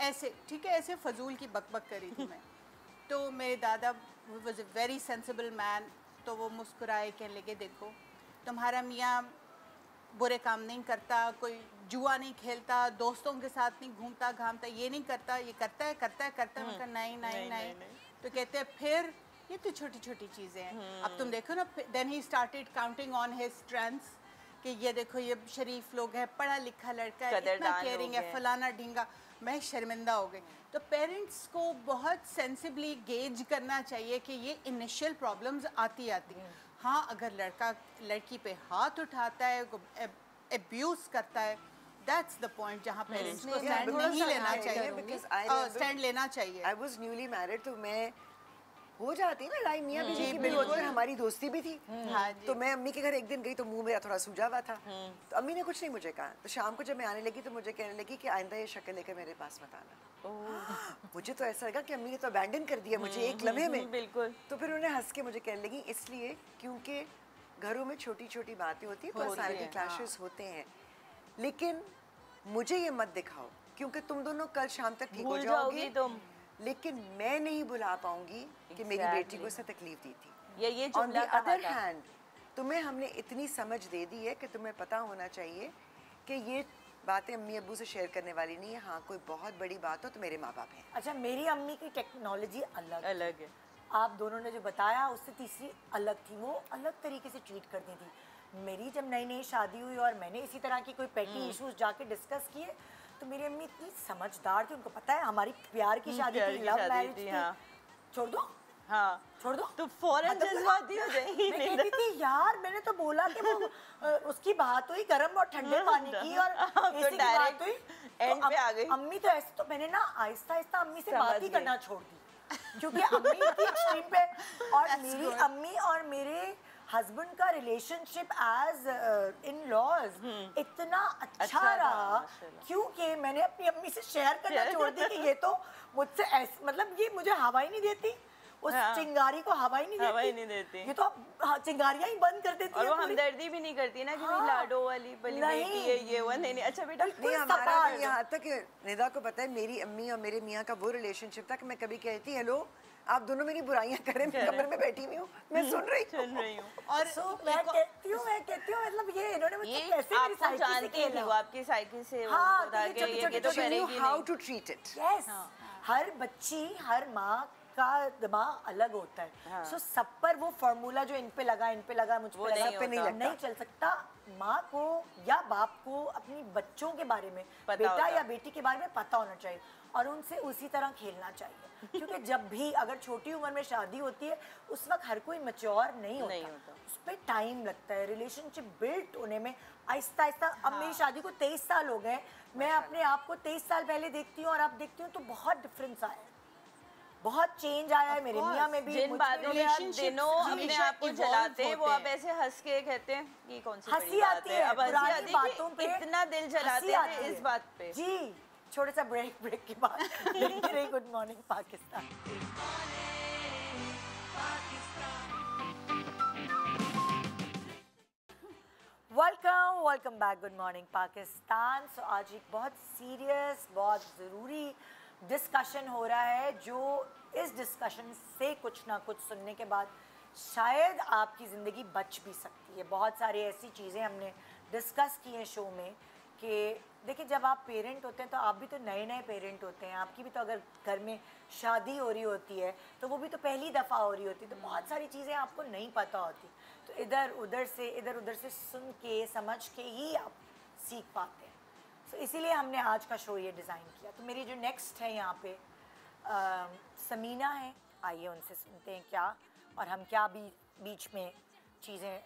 ऐसे, ठीक है, ऐसे फजूल की बकबक करी थी मैं। तो मेरे दादा was a very sensible man, तो वो मुस्कुराए, कहने लगे देखो तुम्हारा मियाँ बुरे काम नहीं करता, कोई जुआ नहीं खेलता, दोस्तों के साथ नहीं घूमता घामता, ये नहीं करता, ये करता है। मैं कहा नहीं। तो कहते हैं फिर ये तो छोटी छोटी चीज़ें हैं। अब तुम देखो ना, then he started counting on his strengths कि ये देखो ये शरीफ लोग हैं, पढ़ा लिखा लड़का है, इतना केयरिंग है, फलाना ढींगा। मैं शर्मिंदा हो गई। तो पेरेंट्स को बहुत सेंसिबली गेज करना चाहिए कि ये इनिशियल प्रॉब्लम्स आती हैं। हाँ, अगर लड़का लड़की पे हाथ उठाता है, अब्यूज़ करता है, दैट्स द पॉइंट जहाँ पेरेंट्स को स्टैंड नहीं लेना चाहिए, स्टैंड लेना चाहिए। आई वाज न्यूली मैरिड, तो मैं हो जाती ना लड़ाई मियाँ बीवी की भी होती है, हमारी दोस्ती भी थी। तो मैं अम्मी के घर एक दिन गई तो मुंह मेरा थोड़ा सूजा हुआ था, तो अम्मी ने कुछ नहीं मुझे कहा। तो शाम को जब मैं आने लगी तो मुझे कहने लगी कि आइंदा ये शक्ल लेकर मेरे पास मत आना। मुझे तो ऐसा लगा कि अम्मी ने तो अबैंडन कर दिया मुझे एक लम्हे में। बिल्कुल। तो फिर उन्हें हंस के मुझे कहने लगी इसलिए क्योंकि घरों में छोटी छोटी बातें होती हैं, पर्सनैलिटी क्लैशेस होते हैं, लेकिन मुझे ये मत दिखाओ क्योंकि तुम दोनों कल शाम तक ठीक हो जाओगे, लेकिन मैं नहीं भुला पाऊंगी कि मेरी बेटी को इससे तकलीफ दी थी। ये ऑन द अदर हैंड तुम्हें हमने इतनी समझ दे दी है कि तुम्हें पता होना चाहिए कि ये बातें अम्मी अब्बू से शेयर करने वाली नहीं है। हाँ, कोई बहुत बड़ी बात हो तो मेरे माँ बाप हैं। अच्छा, मेरी अम्मी की टेक्नोलॉजी अलग है। आप दोनों ने जो बताया उससे तीसरी अलग थी, वो अलग तरीके से ट्रीट करती थी। मेरी जब नई नई शादी हुई और मैंने इसी तरह की कोई पेटी इश्यूज जाके डिस्कस किए, तो मेरी अम्मी इतनी समझदार थी, उनको पता है हमारी प्यार की शादी थी, लव मैरिज थी। हाँ। छोड़ दो, हाँ छोड़ दो, तो फौरन जज्बाती हो जाएगी। मैं कहती थी यार, मैंने तो बोला कि वो उसकी बात हुई गर्म और ठंडे पानी की और ऐसी की बात हुई, एंड पे आ गई अम्मी। तो ऐसे तो मैंने ना आहिस्ता आहिस्ता अम्मी से बात ही करना छोड़ दी, क्योंकि अम्मी की एक्सट्रीम पे। और मेरी अम्मी और मेरे हस्बैंड का रिलेशनशिप एज इन लॉज इतना अच्छा रहा, क्योंकि मैंने अपनी अम्मी से शेयर करना छोड़ दी कि ये तो मुझसे ऐसे, मतलब ये मुझे हवा ही नहीं देती, उस चिंगारी को हवा ही नहीं देती। ये तो चिंगारियां ही बंद कर देती और वो हमदर्दी भी नहीं करती ना कि लाडो वाली बली बेटी है ये वो। नहीं अच्छा बेटा, नहीं हमारा यहाँ तक निदा को पता है मेरी अम्मी और मेरे मियाँ का वो रिलेशनशिप था कि मैं कभी कहती हेलो आप दोनों मेरी बुराइयां करें, मैं कमरे में बैठी हुई हूँ, मैं सुन रही हूँ। और मैं कहती हूँ मतलब ये इन्होंने मुझे कैसे मेरी साइकी से खेला, वो आपकी साइकी से हाँ, ये तो करेगी how to treat it. Yes, हर बच्ची, हर माँ सबका दिमाग अलग होता है। सो सब पर वो फार्मूला जो इन पे लगा मुझ पे लगा नहीं चल सकता। माँ को या बाप को अपनी बच्चों के बारे में, बेटा या बेटी के बारे में पता होना चाहिए और उनसे उसी तरह खेलना चाहिए। क्योंकि जब भी अगर छोटी उम्र में शादी होती है उस वक्त हर कोई मैच्योर नहीं होता। उस पर टाइम लगता है रिलेशनशिप बिल्ड होने में, आहिस्ता आहिस्ता। अब मेरी शादी को 23 साल हो गए, मैं अपने आप को 23 साल पहले देखती हूँ और अब देखती हूँ तो बहुत डिफरेंस आया है, बहुत चेंज आया है मेरे मियाँ में भी। जिन बातों में आप दिनों अपने आप को जलाते हैं वो आप ऐसे हंस के कहते हैं कि कौन सी हंसी आती है अब हंसी आती बातों पे, इतना दिल जलाते हैं इस बात पे। जी छोटे सा ब्रेक के बाद देखते रहिए good morning Pakistan. Welcome back good morning Pakistan. So आज एक बहुत सीरियस, बहुत ज़रूरी डिस्कशन हो रहा है, जो इस डिस्कशन से कुछ ना कुछ सुनने के बाद शायद आपकी ज़िंदगी बच भी सकती है। बहुत सारी ऐसी चीज़ें हमने डिस्कस की हैं शो में कि देखिए जब आप पेरेंट होते हैं तो आप भी तो नए नए पेरेंट होते हैं, आपकी भी तो अगर घर में शादी हो रही होती है तो वो भी तो पहली दफ़ा हो रही होती है, तो बहुत सारी चीज़ें आपको नहीं पता होती, तो इधर उधर से सुन के समझ के ही आप सीख पाते हैं। तो इसीलिए हमने आज का शो ये डिज़ाइन किया। तो मेरी जो नेक्स्ट है यहाँ पे समीना है, आइए उनसे सुनते हैं क्या और हम क्या भी बीच में चीज़ें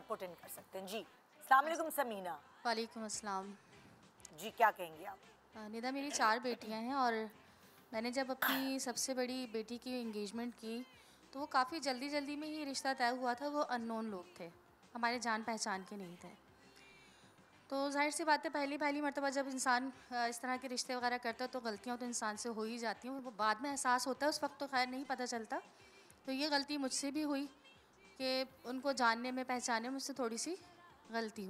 पुट इन कर सकते हैं। जी अस्सलाम वालेकुम समीना। वालेकुम अस्सलाम जी, क्या कहेंगी आप? निदा, मेरी 4 बेटियां हैं और मैंने जब अपनी सबसे बड़ी बेटी की एंगेजमेंट की तो वो काफ़ी जल्दी में ही रिश्ता तय हुआ था। वो अननोन लोग थे, हमारे जान पहचान के नहीं थे। तो जाहिर सी बात है पहली मर्तबा जब इंसान इस तरह के रिश्ते वगैरह करता है तो गलतियाँ तो इंसान से हो ही जाती हैं। वो बाद में एहसास होता है, उस वक्त तो खैर नहीं पता चलता। तो ये गलती मुझसे भी हुई कि उनको जानने में पहचानने में मुझसे थोड़ी सी गलती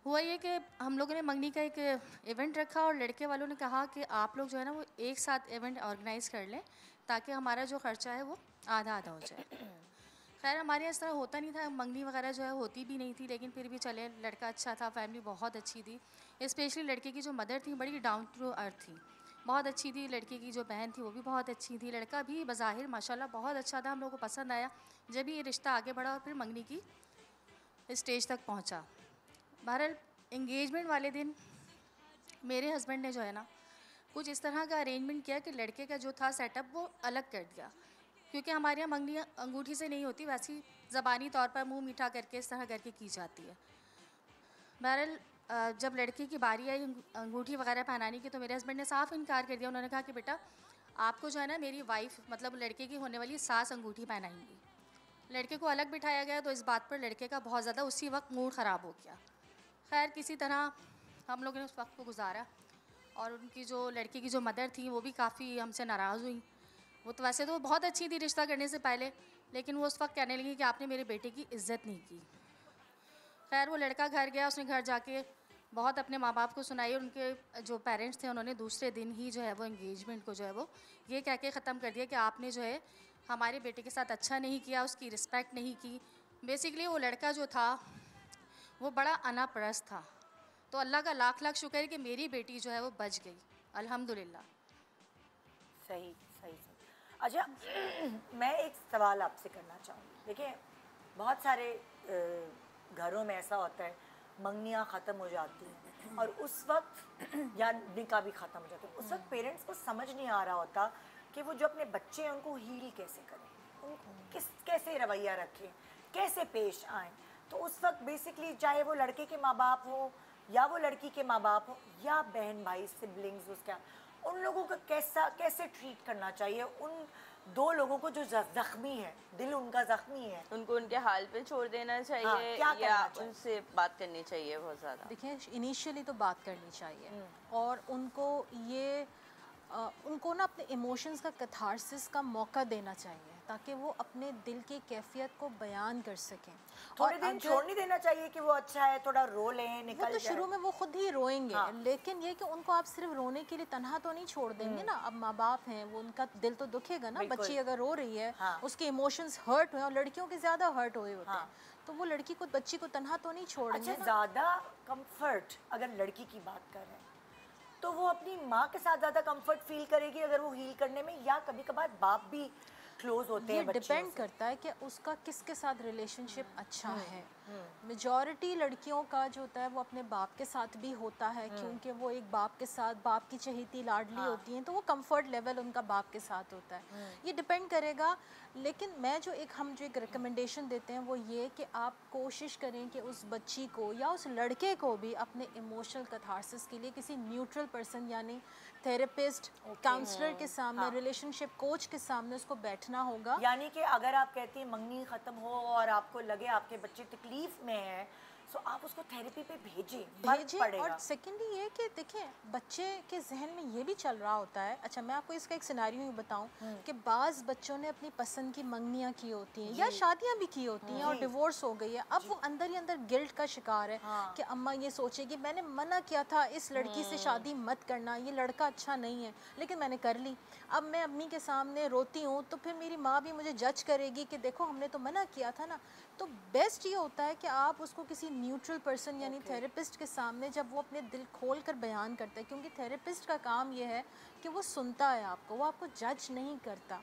हुआ ये कि हम लोगों ने मंगनी का एक इवेंट रखा और लड़के वालों ने कहा कि आप लोग जो है ना वो एक साथ इवेंट ऑर्गेनाइज़ कर लें ताकि हमारा जो ख़र्चा है वो आधा हो जाए। खैर हमारे यहाँ इस तरह होता नहीं था, मंगनी वगैरह जो है होती भी नहीं थी, लेकिन फिर भी चले, लड़का अच्छा था, फैमिली बहुत अच्छी थी। स्पेशली लड़के की जो मदर थी बड़ी डाउन टू अर्थ थी, बहुत अच्छी थी। लड़के की जो बहन थी वो भी बहुत अच्छी थी। लड़का भी बज़ाहिर माशाल्लाह बहुत अच्छा था, हम लोगों को पसंद आया। जब ये रिश्ता आगे बढ़ा और फिर मंगनी की स्टेज तक पहुँचा। बहरहाल एंगेजमेंट वाले दिन मेरे हस्बैंड ने जो है ना कुछ इस तरह का अरेंजमेंट किया कि लड़के का जो था सेटअप वो अलग कर दिया, क्योंकि हमारे यहाँ मंगनी अंगूठी से नहीं होती, वैसी ज़बानी तौर पर मुंह मीठा करके इस तरह करके की जाती है। बहरहाल जब लड़के की बारी आई अंगूठी वगैरह पहनाने की तो मेरे हस्बैंड ने साफ़ इनकार कर दिया। उन्होंने कहा कि बेटा आपको जो है ना मेरी वाइफ मतलब लड़के की होने वाली सास अंगूठी पहनाएंगी। लड़के को अलग बिठाया गया तो इस बात पर लड़के का बहुत ज़्यादा उसी वक्त मूड ख़राब हो गया। खैर किसी तरह हम लोगों ने उस वक्त को गुजारा और उनकी जो लड़के की जो मदर थी वो भी काफ़ी हमसे नाराज़ हुई। वो तो वैसे तो बहुत अच्छी थी रिश्ता करने से पहले, लेकिन वो उस वक्त कहने लगी कि आपने मेरे बेटे की इज़्ज़त नहीं की। खैर वो लड़का घर गया, उसने घर जाके बहुत अपने माँ बाप को सुनाई। उनके जो पेरेंट्स थे उन्होंने दूसरे दिन ही जो है वो एंगेजमेंट को जो है वो ये कह के ख़त्म कर दिया कि आपने जो है हमारे बेटे के साथ अच्छा नहीं किया, उसकी रिस्पेक्ट नहीं की। बेसिकली वो लड़का जो था वो बड़ा अनापरस्त था। तो अल्लाह का लाख लाख शुक्र है कि मेरी बेटी जो है वो बच गई, अल्हम्दुलिल्लाह। सही। अच्छा मैं एक सवाल आपसे करना चाहूँगी। देखिए बहुत सारे घरों में ऐसा होता है मंगनियाँ ख़त्म हो जाती हैं और उस वक्त या निकाह भी ख़त्म हो जाता है, उस वक्त पेरेंट्स को समझ नहीं आ रहा होता कि वो जो अपने बच्चे हैं उनको हील कैसे करें, उनको कैसे रवैया रखें, कैसे पेश आएँ। तो उस वक्त बेसिकली चाहे वो लड़के के माँ बाप हो या वो लड़की के माँ बाप हो या बहन भाई सिबलिंग्स, उसका उन लोगों को कैसे ट्रीट करना चाहिए, उन दो लोगों को जो ज़ख्मी है, दिल उनका ज़ख्मी है, उनको उनके हाल पे छोड़ देना चाहिए। हाँ, या उनसे बात करनी चाहिए बहुत ज़्यादा। देखिए इनिशियली तो बात करनी चाहिए और उनको ये उनको ना अपने इमोशंस का कैथारसिस का मौका देना चाहिए ताकि वो अपने दिल की कैफियत को बयान कर सकें। थोड़े दिन छोड़ नहीं देना चाहिए कि वो अच्छा है थोड़ा रो लें, निकल जाए। वो तो शुरू में वो खुद ही रोएंगे, लेकिन ये कि उनको आप सिर्फ रोने के लिए तन्हा तो नहीं छोड़ देंगे ना। अब माँ बाप हैं, वो उनका दिल तो दुखेगा ना। बच्ची अगर रो रही है, उसके इमोशंस हर्ट हुए, और लड़कियों के ज़्यादा हर्ट हुए होते हैं, तो वो लड़की को बच्ची को तन्हा तो नहीं छोड़ेंगे। अच्छा ज़्यादा कम्फर्ट अगर लड़की की बात कर रहे हैं तो वो अपनी माँ के साथ ज़्यादा कंफर्ट फील करेगी अगर वो हील करने में, या कभी कभार बाप भी क्लोज होते हैं? ये डिपेंड करता है कि उसका किसके साथ रिलेशनशिप अच्छा है। मेजॉरिटी लड़कियों का जो होता है वो अपने बाप के साथ भी होता है, क्योंकि वो एक बाप के साथ, बाप की चहेती लाडली होती हैं, तो वो कंफर्ट लेवल उनका बाप के साथ होता है। ये डिपेंड करेगा। लेकिन मैं जो एक रिकमेंडेशन देते हैं वो ये कि आप कोशिश करें कि उस बच्ची को या उस लड़के को भी अपने इमोशनल कैथारसिस के लिए किसी न्यूट्रल पर्सन यानी थेरेपिस्ट, काउंसलर के सामने, रिलेशनशिप कोच के सामने उसको बैठना होगा। यानी कि अगर आप कहती हैं मंगनी ख़त्म हो और आपको लगे आपके बच्चे तकलीफ में है, सो आप उसको थेरेपी पे भेजें। और सेकेंडली ये कि देखिए बच्चे के जहन में ये भी चल रहा होता है। अच्छा, मैं आपको इसका एक सिनेरियो ही बताऊं कि बाज़ बच्चों ने अपनी पसंद की मंगनियाँ की होती हैं या शादियाँ भी की होती हैं और डिवोर्स हो गई है। अब वो अंदर ही अंदर गिल्ट का शिकार है कि अम्मा ये सोचेगी मैंने मना किया था इस लड़की से शादी मत करना, ये लड़का अच्छा नहीं है, लेकिन मैंने कर ली। अब मैं अम्मी के सामने रोती हूँ तो फिर मेरी माँ भी मुझे जज करेगी कि देखो हमने तो मना किया था ना। तो बेस्ट ये होता है कि आप उसको किसी न्यूट्रल पर्सन यानी थेरेपिस्ट के सामने जब वो अपने दिल खोल कर बयान करता है, क्योंकि थेरेपिस्ट का काम ये है कि वो सुनता है आपको, वो आपको जज नहीं करता।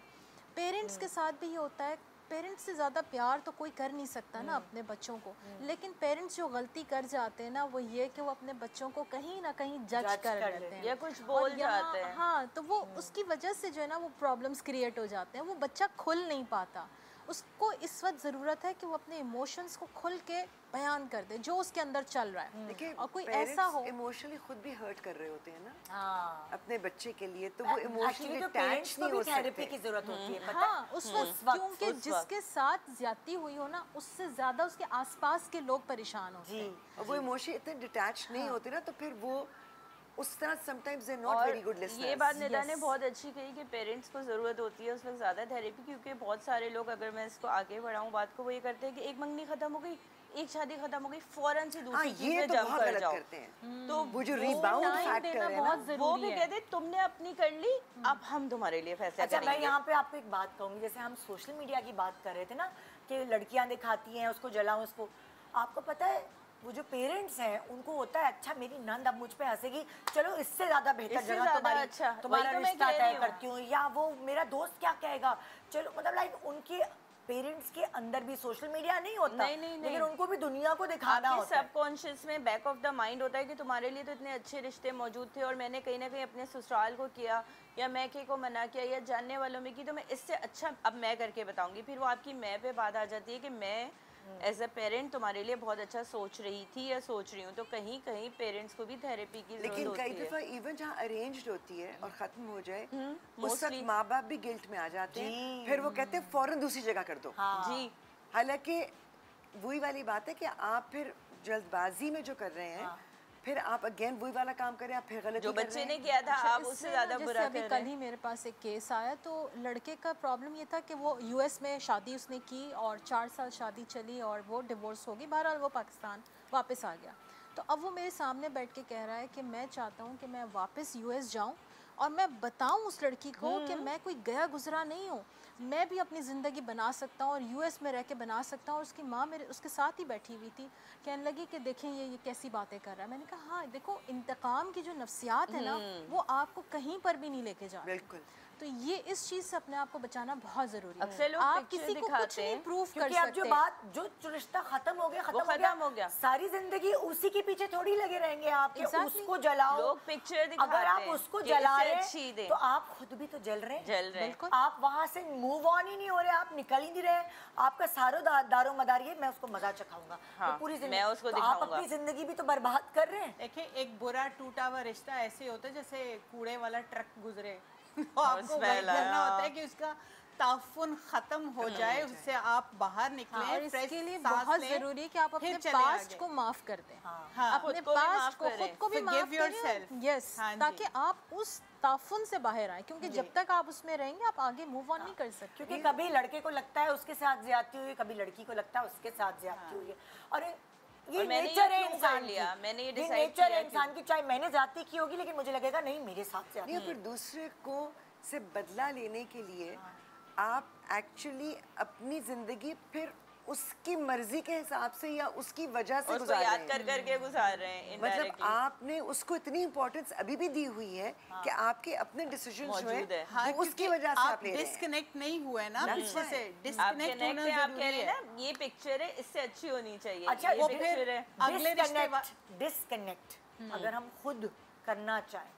पेरेंट्स के साथ भी ये होता है, पेरेंट्स से ज़्यादा प्यार तो कोई कर नहीं सकता ना अपने बच्चों को, लेकिन पेरेंट्स जो गलती कर जाते हैं ना वो ये कि वो अपने बच्चों को कहीं ना कहीं जज कर लेते हैं या कुछ बोल जाते हैं। हाँ, तो वो उसकी वजह से जो है ना वो प्रॉब्लम्स क्रिएट हो जाते हैं, वो बच्चा खुल नहीं पाता। उसको इस वक्त ज़रूरत है कि वो अपने इमोशंस को खुल के बयान कर दे जो उसके अंदर चल रहा है। देखिए, और कोई ऐसा हो इमोशनली खुद भी हर्ट कर रहे होते हैं ना हाँ, अपने बच्चे के लिए, तो वो इमोशनली तो अटैच पेरेंट्स को नहीं भी हो थेरेपी सकते। की जरूरत होती है, पता है? हाँ, उस वक्त क्योंकि जिसके साथ ज्यादती हुई हो ना उससे ज़्यादा उसके आसपास के लोग परेशान होते हैं। और वो इमोशन इतने डिटैच नहीं होते ना, तो फिर वो उस तरह sometimes they not very good listeners. ये बात निदा ने बहुत अच्छी कही कि पेरेंट्स को ज़रूरत होती है उस वक्त ज़्यादा थेरेपी, क्योंकि बहुत सारे लोग, अगर मैं इसको आगे बढ़ाऊँ बात को, वो ये करते हैं कि एक मंगनी ख़त्म हो गई, एक शादी खत्म हो गई, फौरन से दूसरी चीज़ में जंप कर जाओ। तो वो जो रिबाउंड फैक्टर है ना, वो भी कहते तुमने अपनी कर ली, अब हम तुम्हारे लिए फैसला अच्छा, करेंगे। मैं यहाँ पे आपको एक बात कहूँगी, जैसे हम सोशल मीडिया की बात कर रहे थे ना कि लड़कियाँ दिखाती हैं उसको जलाऊं उसको, आपको पता है वो जो पेरेंट्स हैं उनको होता है अच्छा मेरी नंद अब मुझ पे हंसेगी, चलो इससे ज़्यादा बेहतर जगह तुम्हारा रिश्ता तय करती हूँ, या वो मेरा दोस्त क्या कहेगा, चलो मतलब लाइक उनके पेरेंट्स के अंदर भी सोशल मीडिया नहीं होता, नहीं। लेकिन उनको भी दुनिया को दिखाना होता है। सबकॉन्शियस में बैक ऑफ द माइंड होता है कि तुम्हारे लिए तो इतने अच्छे रिश्ते मौजूद थे और मैंने कहीं ना कहीं अपने ससुराल को किया या मैं को मना किया या जानने वालों में की, तो मैं इससे अच्छा अब मैं करके बताऊंगी। फिर वो आपकी मैं पे बात आ जाती है कि मैं एज अ पेरेंट तुम्हारे लिए बहुत अच्छा सोच रही थी या सोच रही हूँ। तो कहीं कहीं पेरेंट्स को भी थेरेपी की जरूरत होती है। लेकिन कई दफा इवन जहाँ अरेंज्ड होती है और खत्म हो जाए, उस वक्त माँ बाप भी गिल्ट में आ जाते हैं, फिर वो कहते हैं फौरन दूसरी जगह कर दो। जी, हालांकि वही वाली बात है कि आप फिर जल्दबाजी में जो कर रहे हैं, फिर आप अगेन वही वाला काम करें, आप फिर गलती जो कर बच्चे रहे ने हैं। किया था आप उससे ज़्यादा बुरा कर रहे हैं। कल ही मेरे पास एक केस आया, तो लड़के का प्रॉब्लम ये था कि वो यूएस में शादी उसने की और 4 साल शादी चली और वो डिवोर्स हो गई। बहरहाल वो पाकिस्तान वापस आ गया। तो अब वो मेरे सामने बैठ के कह रहा है कि मैं चाहता हूँ कि मैं वापस यूएस जाऊँ और मैं बताऊँ उस लड़की को कि मैं कोई गया गुजरा नहीं हूँ, मैं भी अपनी ज़िंदगी बना सकता हूँ और यूएस में रह के बना सकता हूँ। और उसकी माँ मेरे उसके साथ ही बैठी हुई थी, कहने लगी कि देखें ये कैसी बातें कर रहा है। मैंने कहा हाँ देखो, इंतकाम की जो नफ्सियात है ना वो आपको कहीं पर भी नहीं लेके जा रही। बिल्कुल। तो ये इस चीज़ से अपने आप को बचाना बहुत ज़रूरी अक्सर है। लोग आप picture किसी को कुछ दिखाते नहीं हैं, प्रूव कर क्योंकि अब सकते। जो बात जो रिश्ता खत्म हो गया, खत्म हो गया, सारी जिंदगी उसी के पीछे थोड़ी लगे रहेंगे आप कि उसको जलाओ। लोग पिक्चर दिखाते अगर आप उसको जला रहे हैं तो आप खुद भी तो जल रहे हैं। आप वहां से मूव ऑन ही नहीं हो रहे, आप निकल ही नहीं रहे। आपका सारो दारो मदार ये मैं उसको मजा चखाऊंगा तो पूरी जिंदगी, तो आप अपनी जिंदगी भी तो बर्बाद कर रहे हैं। देखिए, एक बुरा टूटा हुआ रिश्ता ऐसे होता है जैसे कूड़े वाला ट्रक गुजरे, आपको वही करना होता है कि उसका ताफुन खत्म हो जाए, उससे आप बाहर निकलें। और इसके लिए बहुत जरूरी है कि आप अपने पास्ट को माफ कर दें। अपने पास्ट को खुद को भी माफ करें, यस, ताकि आप उस ताफुन से बाहर आए, क्योंकि जब तक आप उसमें रहेंगे आप आगे मूव ऑन नहीं कर सकते। क्योंकि कभी लड़के को लगता है उसके साथ ज्यादती हुई, कभी लड़की को लगता है उसके साथ ज्यादती हुई है, और ये नेचर है इंसान की। मैंने ये नेचर है इंसान की, चाहे मैंने ज्यादती की होगी लेकिन मुझे लगेगा नहीं मेरे साथ ज्यादती नहीं, फिर दूसरे को से बदला लेने के लिए आप एक्चुअली अपनी जिंदगी फिर उसकी मर्जी के हिसाब से या उसकी वजह से उसको गुजार रहे याद हैं। कर करके गुजार रहे हैं मतलब indirectly। आपने उसको इतनी इम्पोर्टेंस अभी भी दी हुई है कि आपके अपने डिसीजन जो मौजूद है। है वो उसकी वजह से आप ले रहे हैं। डिस्कनेक्ट नहीं हुए ना That's पीछे right. से, आप डिस्कनेक्ट connect होना हैं, आप कह जरूरी रहे हैं है। ना ये पिक्चर है इससे अच्छी होनी चाहिए। अच्छा ये वो पिक्चर फिर है अगले रिश्ते डिस्कनेक्ट अगर हम खुद करना चाहें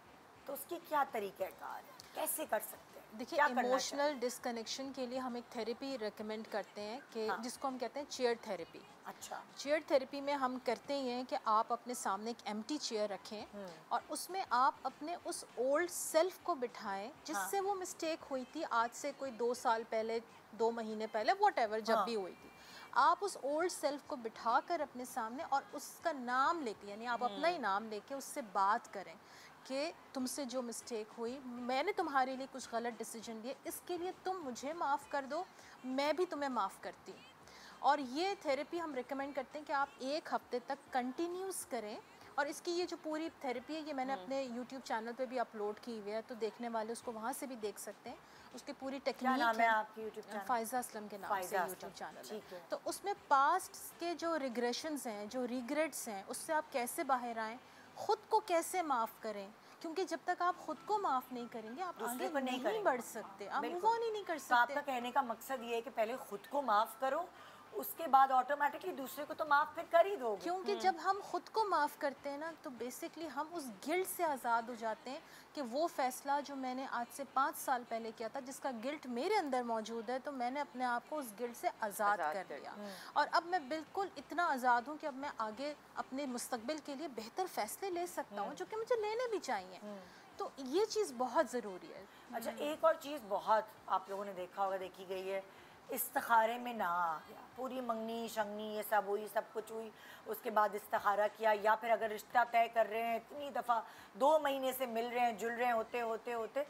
तो उसकी क्या तरीक़ाकार है, कैसे कर सकते हैं? देखिए क्या करना इमोशनल डिस्कनेक्शन के लिए हम एक थेरेपी रेकमेंड करते हैं कि जिसको हम कहते हैं चेयर थेरेपी। अच्छा चेयर थेरेपी में हम करते ही हैं कि आप अपने सामने एक एम्प्टी चेयर रखें और उसमें आप अपने उस ओल्ड सेल्फ को बिठाएं जिससे वो मिस्टेक हुई थी आज से कोई 2 साल पहले, 2 महीने पहले, व्हाटएवर जब भी हुई थी। आप उस ओल्ड सेल्फ को बिठा कर अपने सामने और उसका नाम लेके, यानी आप अपना ही नाम लेके उससे बात करें कि तुमसे जो मिस्टेक हुई, मैंने तुम्हारे लिए कुछ गलत डिसीजन लिए, इसके लिए तुम मुझे माफ़ कर दो, मैं भी तुम्हें माफ़ करती हूँ। और ये थेरेपी हम रिकमेंड करते हैं कि आप 1 हफ्ते तक कंटिन्यूस करें। और इसकी ये जो पूरी थेरेपी है ये मैंने अपने यूट्यूब चैनल पे भी अपलोड की हुई है, तो देखने वाले उसको वहाँ से भी देख सकते हैं। उसकी पूरी क्या टेक्निक नाम है आपकी यूट्यूब चैनल? फ़ायज़ा असलम के नाम से फ़ायज़ा यूट्यूब असलम, चैनल ठीक है। है। तो उसमें पास्ट के जो रिग्रेशंस हैं, जो रिग्रेट्स हैं, उससे आप कैसे बाहर आएँ, ख़ुद को कैसे माफ़ करें, क्योंकि जब तक आप खुद को माफ़ नहीं करेंगे आप दूसरे आगे को नहीं नहीं करेंगे। बढ़ सकते, आप मूव बिल्कुल। ऑन ही नहीं कर तो आपका सकते। कहने का मकसद ये है कि पहले खुद को माफ़ करो, उसके बाद ऑटोमेटिकली दूसरे को तो माफ़ फिर कर ही दोगे। क्योंकि जब हम खुद को माफ़ करते हैं ना तो बेसिकली हम उस गिल्ट से आज़ाद हो जाते हैं कि वो फ़ैसला जो मैंने आज से 5 साल पहले किया था, जिसका गिल्ट मेरे अंदर मौजूद है, तो मैंने अपने आप को उस गिल्ट से आज़ाद कर लिया। और अब मैं बिल्कुल इतना आज़ाद हूँ कि अब मैं आगे अपने मुस्तकबिल के लिए बेहतर फ़ैसले ले सकता हूँ, जो कि मुझे लेने भी चाहिए। तो ये चीज़ बहुत ज़रूरी है। अच्छा एक और चीज़ बहुत आप लोगों ने देखा होगा, देखी गई है, इस्तिखारे में ना आ गया, पूरी मंगनी शंगनी ये सब हुई, सब कुछ हुई, उसके बाद इस्तिखारा किया, या फिर अगर रिश्ता तय कर रहे हैं इतनी दफ़ा 2 महीने से मिल रहे हैं, जुल रहे हैं, होते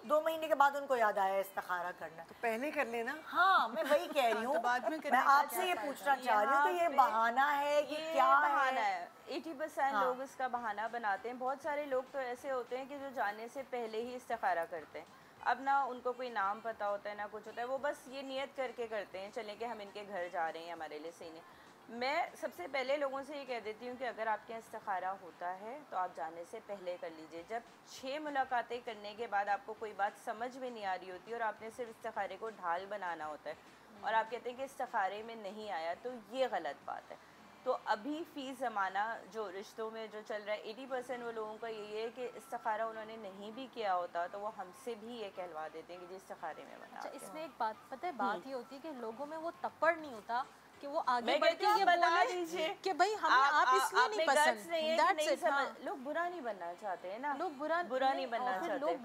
2 महीने के बाद उनको याद आया इस्तिखारा करना। तो पहले कर लेना। हाँ मैं वही कह रही हूँ, बाद में मैं आपसे ये पूछना चाह रही हूँ कि ये बहाना है, ये क्या बहाना है? है। 80% लोग इसका बहाना बनाते हैं। बहुत सारे लोग तो ऐसे होते हैं कि जो जाने से पहले ही इस्तिखारा करते हैं। अब ना उनको कोई नाम पता होता है ना कुछ होता है, वो बस ये नियत करके करते हैं चलें कि हम इनके घर जा रहे हैं, हमारे लिए सही नहीं। मैं सबसे पहले लोगों से ये कह देती हूँ कि अगर आपके यहाँ इस्तिखारा होता है तो आप जाने से पहले कर लीजिए। जब 6 मुलाकातें करने के बाद आपको कोई बात समझ में नहीं आ रही होती और आपने सिर्फ इस्तिखारे को ढाल बनाना होता है और आप कहते हैं कि इस्तिखारे में नहीं आया, तो ये गलत बात है। तो अभी फ़ी ज़माना जो रिश्तों में जो चल रहा है, 80% वो लोगों का यही है कि इस्तिखारा उन्होंने नहीं भी किया होता तो वो हमसे भी ये कहलवा देते हैं कि जी इस्तिखारे में बना। अच्छा इसमें एक बात पता है, बात ये होती है कि लोगों में वो तप्पड़ नहीं होता कि वो आगे मैं बढ़ कहती के हूँ ये बता बोले दीजिए कि भाई हमें आप इसलिए नहीं पसंद। That's it, हाँ। लोग बुरा नहीं बनना चाहते हैं ना, लोग बुरा नहीं बनना और फिर चाहते। लोग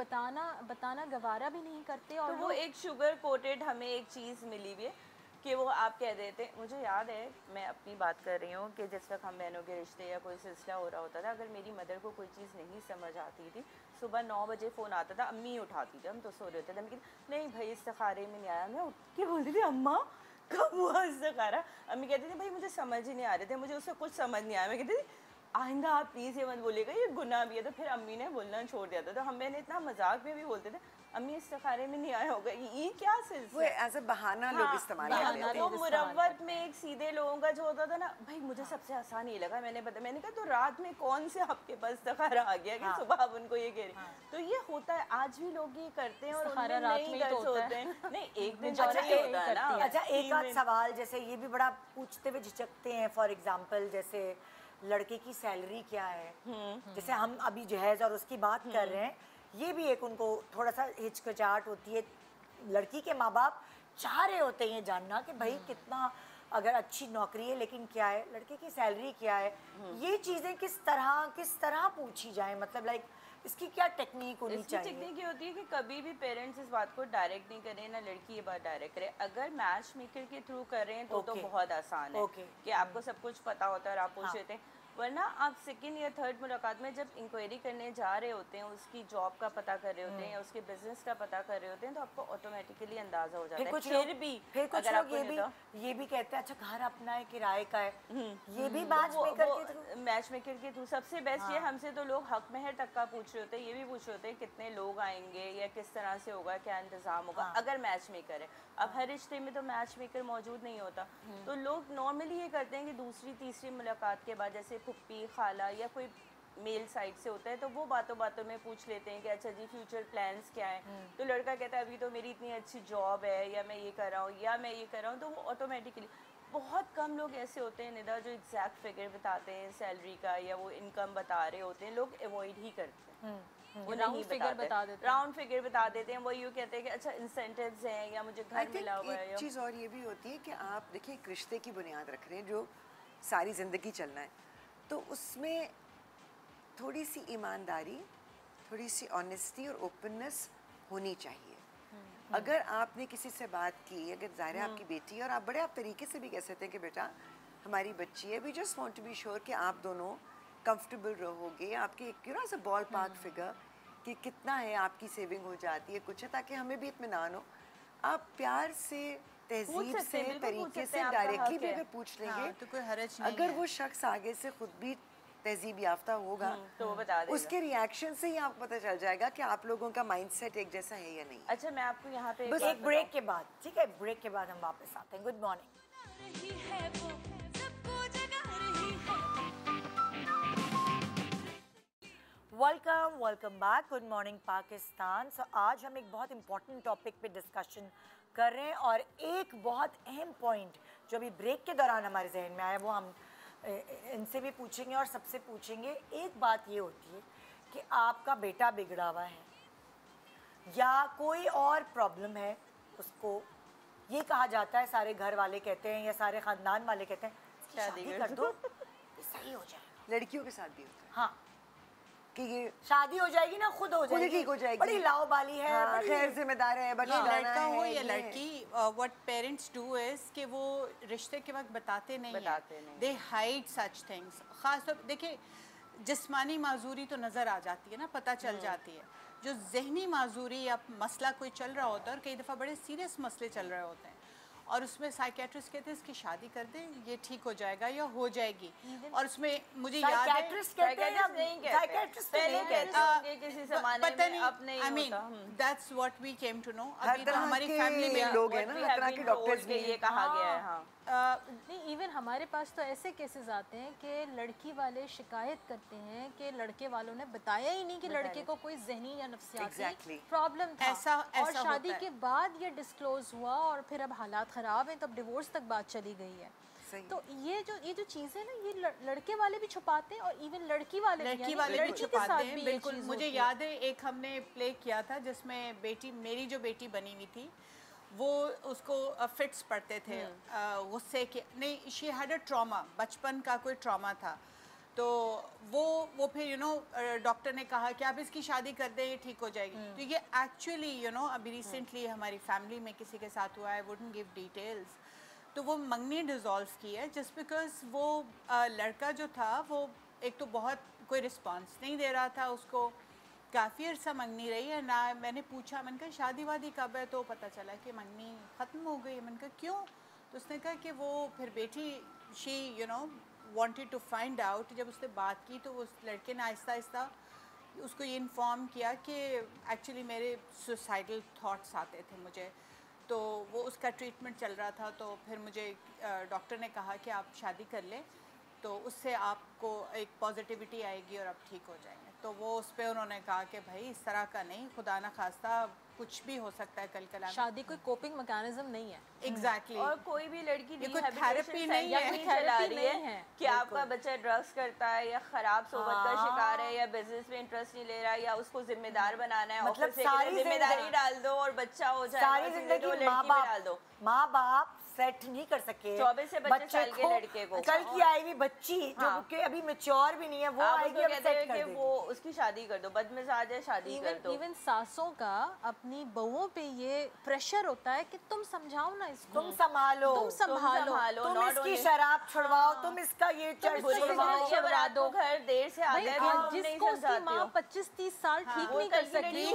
बताना गवारा भी नहीं करते। और तो वो एक शुगर कोटेड हमें एक चीज़ मिली हुई है कि वो आप कह देते हैं। मुझे याद है, मैं अपनी बात कर रही हूँ कि जिस वक्त हम बहनों के रिश्ते या कोई सिलसिला हो रहा होता था, अगर मेरी मदर को कोई चीज़ नहीं समझ आती थी, सुबह 9 बजे फ़ोन आता था, अम्मी उठाती थी, हम तो सो रहे होते थे, हम कहते नहीं भाई इस्तिखारे में नहीं आया। मैं उठ के बोलती थी अम्मा कब हुआ इस्तिखारा? अम्मी कहती थी भाई मुझे समझ ही नहीं आ रहे थे, मुझे उससे कुछ समझ नहीं आया। मैं कहती थी आइंदा आप प्लीज़ ये मत बोलिएगा, ये गुनाह भी है। तो फिर अम्मी ने बोलना छोड़ दिया था। तो हम मैंने इतना मजाक में भी बोलते थे अम्मी इस्तिखारे में नहीं आया होगा, ये क्या सिलसिला? वो एज ए बहाना लोग इस्तेमाल कर बहाना लेते तो हैं। मुरव्वत में एक सीधे लोगों का जो होता था ना, भाई मुझे सबसे आसान ये लगा, मैंने कहा तो रात में कौन से आपके पास इस्तिखारा आ गया कि सुबह आप उनको ये कह रहे हैं। तो ये होता है, आज भी लोग ये करते हैं और इस्तिखारा उनमें रात नहीं में ही कर तो होता सोते है। हैं। नहीं एक दिन अच्छा, जौहरी एक- होता है ना। अच्छा एक आध सवाल, जैसे ये भी बड़ा पूछते हुए झिझकते हैं, फॉर एग्जांपल जैसे लड़के की सैलरी क्या है, जैसे हम अभी जहेज और उसकी बात कर रहे हैं, ये भी एक उनको थोड़ा सा हिचकिचाहट होती है। लड़की के माँ बाप चाह रहे होते हैं ये जानना कि भाई कितना, अगर अच्छी नौकरी है लेकिन क्या है, लड़के की सैलरी क्या है, ये चीज़ें किस तरह पूछी जाए, मतलब लाइक इसकी क्या टेक्निक होनी इसकी चाहिए? टेक्निक ये होती है कि कभी भी पेरेंट्स इस बात को डायरेक्ट नहीं करें, ना लड़की ये बात डायरेक्ट करे। अगर मैच मेकर के थ्रू कर रहे हैं तो Okay. बहुत आसान है Okay. कि आपको सब कुछ पता होता है और आप पूछ लेते हैं। वरना आप सेकंड या थर्ड मुलाकात में जब इंक्वायरी करने जा रहे होते हैं, उसकी जॉब का पता कर रहे होते हैं या उसके बिजनेस का पता कर रहे होते हैं, तो आपको ऑटोमेटिकली अंदाजा हो जाता है। फिर कुछ लोग ये भी कहते हैं अच्छा घर अपना है किराए का है, ये भी मैच मेकर के थ्रू सबसे बेस्ट ये हमसे तो लोग हक महर तक का पूछ रहे होते हैं, ये भी पूछ रहे होते हैं कितने लोग आएंगे या किस तरह से होगा, क्या इंतजाम होगा अगर मैच मेकर है। अब हर रिश्ते में तो मैच मेकर मौजूद नहीं होता, तो लोग नॉर्मली ये करते हैं कि दूसरी तीसरी मुलाकात के बाद जैसे फुप्पी खाला या कोई मेल साइड से होता है तो वो बातों बातों में पूछ लेते हैं कि अच्छा जी फ्यूचर प्लान्स क्या हैं। तो लड़का कहता है अभी तो मेरी इतनी अच्छी जॉब है या मैं ये कर रहा हूँ या मैं ये कर रहा हूँ, तो वो ऑटोमेटिकली बहुत कम लोग ऐसे होते हैं निदा जो एग्जैक्ट फिगर बताते हैं सैलरी का या वो इनकम बता रहे होते हैं, लोग अवॉइड ही करते हैं। वो राउंड फिगर बता देते हैं, राउंड फिगर बता देते हैं। वो यूँ कहते हैं कि अच्छा इंसेंटिव्स हैं या मुझे घर मिला हुआ है। एक चीज़ और ये भी होती है कि आप देखिए एक रिश्ते की बुनियाद रख रहे हैं जो सारी ज़िंदगी चलना है, तो उसमें थोड़ी सी ईमानदारी, थोड़ी सी ऑनेस्टी और ओपननेस होनी चाहिए। अगर आपने किसी से बात की, अगर ज़ाहिर है आपकी बेटी है और आप बड़े आप तरीके से भी कह सकते हैं कि बेटा हमारी बच्ची है, we just want to be sure कि आप दोनों कंफर्टेबल रहोगे, आपकी यू नो ऐसा बॉल पार्क फिगर कि कितना है आपकी सेविंग हो जाती है कुछ है, ताकि हमें भी इत्मीनान हो। आप प्यार से तहजीब से तरीके से डायरेक्टली भी अगर पूछ लेंगे तो कोई हरज नहीं अगर है। वो शख्स आगे से खुद भी तहजीब याफ्ता होगा तो वो बता देगा। उसके रिएक्शन से ही आपको पता चल जाएगा कि आप लोगों का माइंडसेट एक जैसा है या नहीं। अच्छा मैं आपको यहाँ पे बस एक ब्रेक के बाद, ठीक है, ब्रेक के बाद हम वापस आते हैं। Good morning. Welcome back. Good morning Pakistan. So आज हम एक बहुत इंपॉर्टेंट टॉपिक पे डिस्कशन कर रहे हैं और एक बहुत अहम पॉइंट जो अभी ब्रेक के दौरान हमारे जहन में आया वो हम इनसे भी पूछेंगे और सबसे पूछेंगे। एक बात ये होती है कि आपका बेटा बिगड़ा हुआ है या कोई और प्रॉब्लम है, उसको ये कहा जाता है, सारे घर वाले कहते हैं या सारे ख़ानदान वाले कहते हैं शादी कर दो सही हो जाएगा। लड़कियों के साथ भी होता है हाँ कि ये शादी हो जाएगी ना, खुद हो जाएगी, ठीक हो जाएगी, बड़ी लाओबाली है, हाँ, खैर जिम्मेदार है, लड़का हो या लड़की, व्हाट पेरेंट्स डू इज कि वो रिश्ते के वक्त बताते नहीं, दे हाइड सच थिंग्स। खास तौर देखिए जिस्मानी माजूरी तो नज़र आ जाती है ना, पता चल जाती है, जो जहनी माजूरी या मसला कोई चल रहा होता है और कई दफ़ा बड़े सीरियस मसले चल रहे होते हैं और उसमें साइकेट्रिस्ट कहते हैं इसकी शादी कर दें, ये ठीक हो जाएगा या हो जाएगी। और उसमें मुझे याद है पता नहीं, I mean that's what we came to know. अभी तो हमारी फैमिली में लोग हैं ना, हर तरह के डॉक्टर्स भी ये कहा गया है। हाँ नहीं, इवन हमारे पास तो ऐसे केसेस आते हैं कि लड़की वाले शिकायत करते हैं कि लड़के वालों ने बताया ही नहीं कि लड़के को कोई जहनी या नफ्सियाती प्रॉब्लम था। ऐसा और शादी के बाद ये डिस्क्लोज हुआ और फिर अब हालात ख़राब हैं, तब डिवोर्स तक बात चली गई है। तो ये जो चीज़ है ना, ये लड़के वाले भी छुपाते हैं और इवन लड़की वाले भी छुपाते हैं। बिल्कुल, मुझे याद है एक हमने प्ले किया था जिसमें मेरी जो बेटी बनी हुई थी वो उसको फिट्स पड़ते थे गुस्से के, नहीं शी हैड अ ट्रॉमा, बचपन का कोई ट्रॉमा था। तो वो फिर यू नो डॉक्टर ने कहा कि आप इसकी शादी कर दें, ये ठीक हो जाएगी। तो ये एक्चुअली यू नो अभी रिसेंटली हमारी फैमिली में किसी के साथ हुआ है, वुडंट गिव डिटेल्स। तो वो मंगनी डिज़ोल्व की है जस्ट बिकॉज वो लड़का जो था वो एक तो बहुत कोई रिस्पॉन्स नहीं दे रहा था, उसको काफ़ी अर्सा मंगनी रही है ना। मैंने पूछा, मैंने कहा शादी वादी कब है, तो पता चला कि मंगनी ख़त्म हो गई है। मैंने कहा क्यों? तो उसने कहा कि वो फिर बेटी she you know wanted to find out. जब उसने बात की तो उस लड़के ने आहिस्ता आहिस्ता उसको ये इन्फॉर्म किया कि एक्चुअली मेरे सुसाइडल थॉट्स आते थे मुझे, तो वो उसका ट्रीटमेंट चल रहा था। तो फिर मुझे डॉक्टर ने कहा कि आप शादी कर लें तो उससे आपको एक पॉजिटिविटी आएगी और आप ठीक हो जाएंगे। तो वो उस पर उन्होंने कहा कि भाई इस तरह का नहीं, खुदा ना खास्ता कुछ भी हो सकता है कल कल। शादी कोई कोपिंग मैकेनिज्म नहीं है। एग्जैक्टली और कोई भी लड़की कोई थेरेपी नहीं है कि आपका बच्चा ड्रग्स करता है या खराब सोबत का शिकार है या बिजनेस में इंटरेस्ट नहीं ले रहा है या उसको जिम्मेदार बनाना है, मतलब सारी जिम्मेदारी डाल दो और बच्चा हो जाए, सारी जिंदगी माँ बाप सेट नहीं कर सके। 24 से 25 साल के लड़के को कल की आई हुई बच्ची जो कि अभी मैच्योर भी नहीं है, वो आएगी अब सेट कर दे, वो उसकी शादी कर दो, बदमिजाज है शादी कर दो। इवन सासों का अपनी बहुओं पे ये प्रेशर प्रेशर होता है कि तुम समझाओ ना इसको, तुम संभालो, तुम इसकी शराब छुड़वाओ, तुम इसका ये चर्च छुड़वा दो, घर देर से आ गए, जिसको उसकी माँ 25-30 साल ठीक नहीं कर सकती,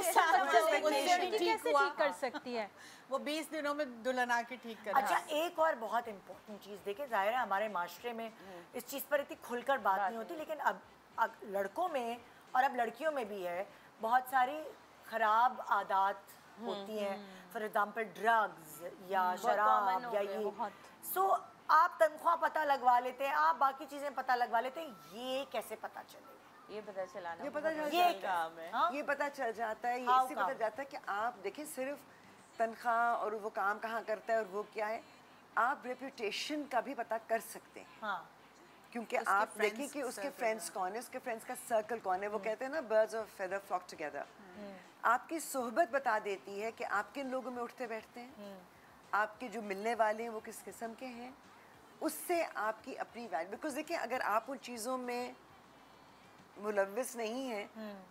कैसे ठीक कर सकती है? वो 20 दिनों में दुल्हन आके ठीक कर। अच्छा, एक और बहुत इम्पोर्टेंट चीज़ देखिए, जाहिर है हमारे माशरे में इस चीज़ पर इतनी खुलकर बात नहीं होती, लेकिन अब लड़कों में और अब लड़कियों में भी है, बहुत सारी खराब आदत होती हैं, फॉर एग्जाम्पल ड्रग्स या शराब या ये। सो आप तनख्वाह पता लगवा लेते हैं, आप बाकी चीज़ें पता लगवा लेते हैं, ये कैसे पता चलेगा? ये पता चलाना, ये पता चल जाता है, ये पता चल जाता है, ये इससे पता जाता है कि आप देखिए सिर्फ तनख्वाह और वो काम कहाँ करता है और वो क्या है, आप रेपुटेशन का भी पता कर सकते हैं। हाँ, क्योंकि आप देखिए कि उसके फ्रेंड्स कौन है, उसके फ्रेंड्स का सर्कल कौन है। वो कहते हैं ना, birds of feather flock together. आपकी सोहबत बता देती है कि आप किन लोगों में उठते बैठते हैं, आपके जो मिलने वाले हैं वो किस किस्म के हैं, उससे आपकी अपनी वैल्यू। बिकॉज देखिए, अगर आप उन चीज़ों में मुलव्विस नहीं है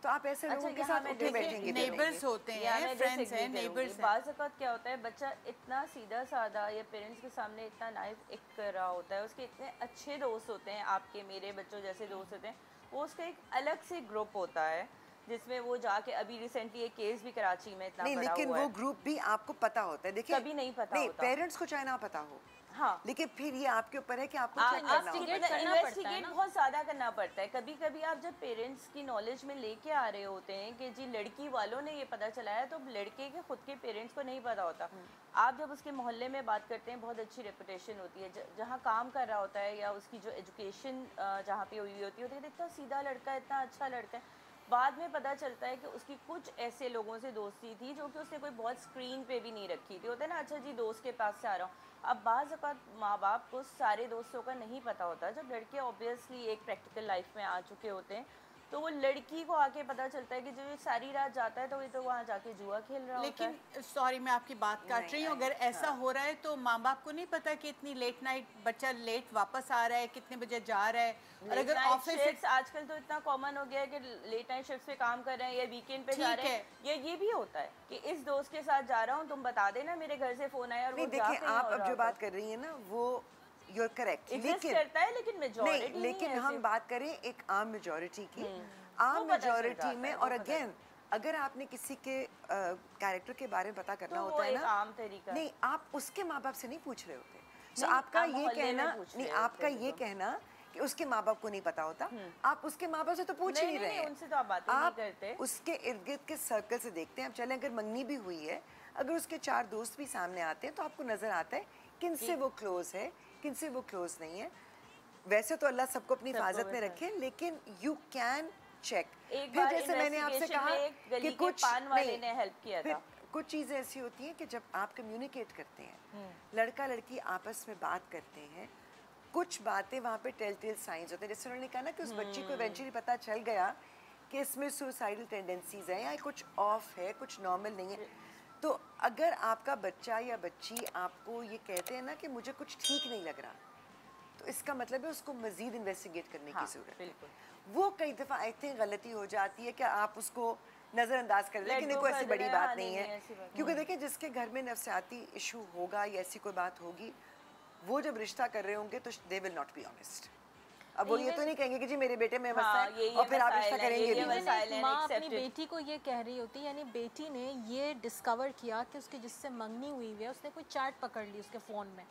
तो आप ऐसे लोगों के साथ उठे बैठेंगे। नेबर्स होते हैं, फ्रेंड्स हैं, नेबर्स। बाज़ औक़ात क्या होता है, बच्चा इतना सीधा साधा या पेरेंट्स के सामने इतना नाइफ एक कर रहा होता है, उसके इतने अच्छे दोस्त होते हैं, आपके मेरे बच्चों जैसे दोस्त होते हैं, वो उसका एक अलग से ग्रुप होता है जिसमें वो जाके, अभी रिसेंटली एक केस भी कराची में इतना बड़ा हुआ है। लेकिन वो ग्रुप भी आपको पता होता है। देखिए, कभी नहीं पता होता, पेरेंट्स को चाहे ना पता हो, हाँ, लेकिन फिर ये आपके ऊपर है कि आपको चेक करना होता है, इन्वेस्टिगेट बहुत ज़्यादा करना पड़ता है। कभी कभी आप जब पेरेंट्स की नॉलेज में लेके आ रहे होते हैं कि जी लड़की वालों ने ये पता चलाया, तो लड़के के खुद के पेरेंट्स को नहीं पता होता। आप जब उसके मोहल्ले में बात करते हैं, बहुत अच्छी रेपुटेशन होती है, जहाँ काम कर रहा होता है या उसकी जो एजुकेशन जहाँ पे हुई होती है, इतना सीधा लड़का है, इतना अच्छा लड़का है। बाद में पता चलता है कि उसकी कुछ ऐसे लोगों से दोस्ती थी जो कि उसने कोई बहुत स्क्रीन पे भी नहीं रखी थी। होता है ना, अच्छा जी दोस्त के पास से आ रहा हूँ। अब बाज़ औक़ात माँ बाप को सारे दोस्तों का नहीं पता होता। जब लड़के ऑब्वियसली एक प्रैक्टिकल लाइफ में आ चुके होते हैं, तो वो लड़की को आके पता चलता है कि जो ये सारी रात जाता है तो ये तो वहाँ जाके जुआ खेल रहा होता है। लेकिन सॉरी, मैं आपकी बात काट रही हूँ, अगर ऐसा हो रहा है तो माँ बाप को नहीं पता कि इतनी लेट नाइट बच्चा लेट वापस आ रहा है, कितने बजे जा रहा है। और अगर ऑफिस आजकल तो इतना कॉमन हो गया है कि लेट नाइट शिफ्ट पे काम कर रहे हैं या वीकेंड पे जा रहे हैं, ये भी होता है कि इस दोस्त के साथ जा रहा हूँ, तुम बता देना, मेरे घर से फोन आया। और वो देखिए, आप अब जो बात कर रही है ना, वो you're correct, लेकिन हम बात करें एक आम मेजॉरिटी की, आम मेजॉरिटी में। और अगेन, अगर आपने किसी के कैरेक्टर के बारे में पता करना होता है ना, आम तरीका नहीं, आप उसके माँ बाप से नहीं पूछ रहे होते। So, आपका ये कहना नहीं, आपका ये कहना कि उसके माँ बाप को नहीं पता होता, आप उसके माँ बाप से तो पूछ ही नहीं रहे हैं, उनसे तो आप बात नहीं करते। उसके इर्द गिर्द के सर्कल से देखते हैं। अब चलें, अगर मंगनी भी हुई है, अगर उसके 4 दोस्त भी सामने आते हैं तो आपको नजर आता है किन से वो क्लोज है, किन से वो क्लोज नहीं है। वैसे तो अल्लाह सबको अपनी हिफाजत में रखे, लेकिन यू कैन चेक। फिर जैसे मैंने आपसे कहा कि कुछ वाले ने हेल्प किया था, कुछ चीज़ें ऐसी होती हैं कि जब आप कम्युनिकेट करते हैं, लड़का लड़की आपस में बात करते हैं, कुछ बातें वहाँ पे टेल साइंस होते हैं। जैसे उन्होंने कहा ना कि उस बच्ची को इवेंचुअली पता चल गया कि इसमें सुसाइडल टेंडेंसीज हैं या कुछ ऑफ है, कुछ नॉर्मल नहीं है। तो अगर आपका बच्चा या बच्ची आपको ये कहते हैं ना कि मुझे कुछ ठीक नहीं लग रहा, तो इसका मतलब है उसको मज़ीद इन्वेस्टिगेट करने की ज़रूरत है। वो कई दफ़ा आई थिंक गलती हो जाती है कि आप उसको नज़रअंदाज कर दें, लेकिन देखो ऐसी बड़ी बात नहीं है, क्योंकि देखिए जिसके घर में नफ्सियाती इशू होगा या ऐसी कोई बात होगी, वो जब रिश्ता कर रहे होंगे तो they will not be honest. अब वो ये तो नहीं कहेंगे कि जी मेरे बेटे में मसला है और फिर आप रिश्ता करेंगे भी। माँ अपनी बेटी को ये कह रही होती है, यानी बेटी ने ये डिस्कवर किया कि उसकी जिससे मंगनी हुई है उसने कोई चैट पकड़ ली उसके फ़ोन में,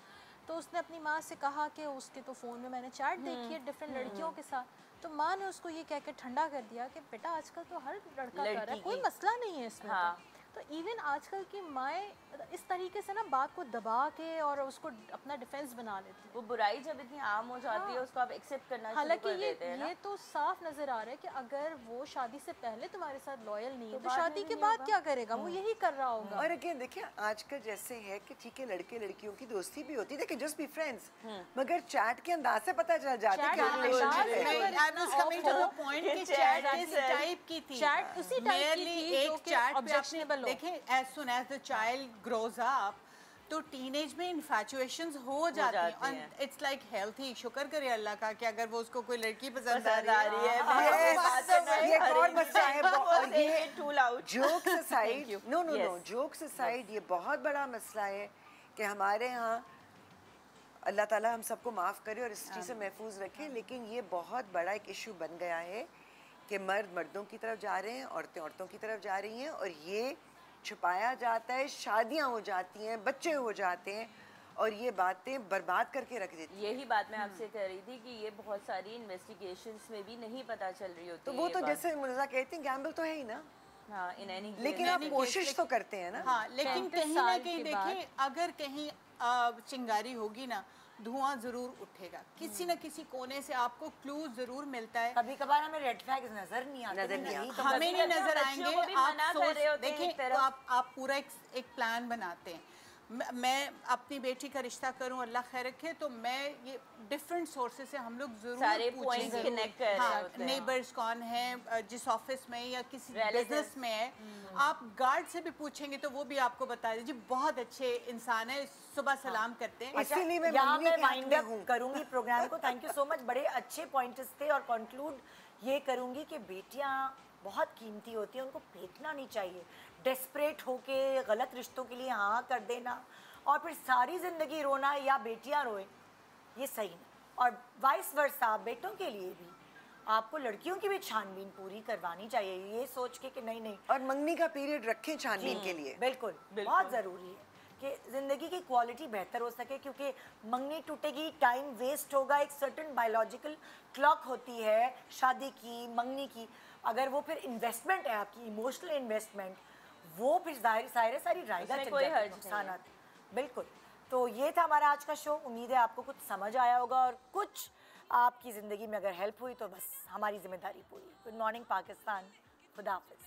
तो उसने अपनी माँ से कहा कि उसके तो फ़ोन में मैंने चैट देखी है डिफरेंट लड़कियों के साथ। तो माँ ने उसको ये कह के ठंडा कर दिया कि बेटा आजकल तो हर लड़का कर रहा है, कोई मसला नहीं है इसमें। तो इवन आजकल की माएँ इस तरीके से ना बात को दबा के और उसको अपना डिफेंस बना लेती है। वो बुराई जब इतनी आम हो जाती है उसको आप एक्सेप्ट करना शुरू कर देते हैं। ये तो साफ नजर आ रहा है कि अगर वो शादी से पहले तुम्हारे साथ लॉयल नहीं है तो शादी के बाद क्या करेगा, वो यही कर रहा होगा। और अगेन देखिए, आजकल जैसे है कि ठीक है लड़के लड़कियों की दोस्ती भी होती है, देखिए जस्ट बी फ्रेंड्स, मगर चैट के अंदाज से पता चल जाता है क्या रिलेशनशिप है। देखें, as soon as the child grows up, तो टीनेज में इन्फैचुएशंस हो जाती हैं। इट्स लाइक हेल्थी, शुक्र करे अल्लाह का कि अगर वो उसको कोई लड़की पसंद आ रही है। ये एक और मसला है, jokes aside, no jokes aside, ये बहुत बड़ा मसला है कि हमारे यहाँ, अल्लाह ताला हम सबको माफ़ करे और इस चीज़ से महफूज रखे, लेकिन ये बहुत बड़ा एक इशू बन गया है कि मर्द मर्दों की तरफ जा रहे हैं, औरतें औरतों की तरफ जा रही हैं, और ये छुपाया जाता है, शादियां हो जाती हैं, बच्चे हो जाते हैं, और ये बातें बर्बाद करके रख देती हैं। यही बात मैं आपसे कह रही थी कि ये बहुत सारी इन्वेस्टिगेशंस में भी नहीं पता चल रही होती तो वो तो जैसे मुर्जा कहती हैं, गैम्बल तो है ही ना। हाँ, इन एनी, लेकिन आप कोशिश तो करते हैं ना। हाँ, लेकिन कहीं ना कहीं देखिए, अगर कहीं चिंगारी होगी ना, धुआं जरूर उठेगा, किसी न किसी कोने से आपको क्लू जरूर मिलता है। कभी कभार हमें रेड फ्लैग्स नजर नहीं आते, हमें नहीं नजर आएंगे। आप देखिए, आप पूरा एक प्लान बनाते हैं, मैं अपनी बेटी का रिश्ता करूं, अल्लाह खैर रखे, तो मैं ये डिफरेंट सोर्सेज से हम लोग जरूर सारे पॉइंट्स कनेक्ट कर रहे होते हैं। नेबर्स कौन है, जिस ऑफिस में या किसी बिजनेस में है, आप गार्ड से भी पूछेंगे तो वो भी आपको बता दीजिए, बहुत अच्छे इंसान है, सुबह सलाम करते हैं। इसीलिए मैं यहाँ पे वाइंड अप करूंगी प्रोग्राम को। थैंक यू सो मच, बड़े अच्छे पॉइंट्स थे, और कंक्लूड ये करूंगी कि बेटियाँ बहुत कीमती होती हैं, उनको फेंकना नहीं चाहिए। डेस्परेट होके गलत रिश्तों के लिए हाँ कर देना और फिर सारी ज़िंदगी रोना या बेटियां रोए, ये सही नहीं। और वाइस वर्सा बेटों के लिए भी आपको लड़कियों की भी छानबीन पूरी करवानी चाहिए, ये सोच के कि नहीं। और मंगनी का पीरियड रखें छानबीन के लिए। बिल्कुल, बहुत ज़रूरी है कि ज़िंदगी की क्वालिटी बेहतर हो सके, क्योंकि मंगनी टूटेगी, टाइम वेस्ट होगा। एक सर्टन बायोलॉजिकल क्लॉक होती है शादी की, मंगनी की। अगर वो फिर इन्वेस्टमेंट है आपकी, इमोशनल इन्वेस्टमेंट, वो फिर सारी रायगा चल जाती है, नुकसान। बिल्कुल। तो ये था हमारा आज का शो। उम्मीद है आपको कुछ समझ आया होगा और कुछ आपकी ज़िंदगी में अगर हेल्प हुई तो बस हमारी जिम्मेदारी पूरी। गुड मॉर्निंग पाकिस्तान, खुदा हाफिज़।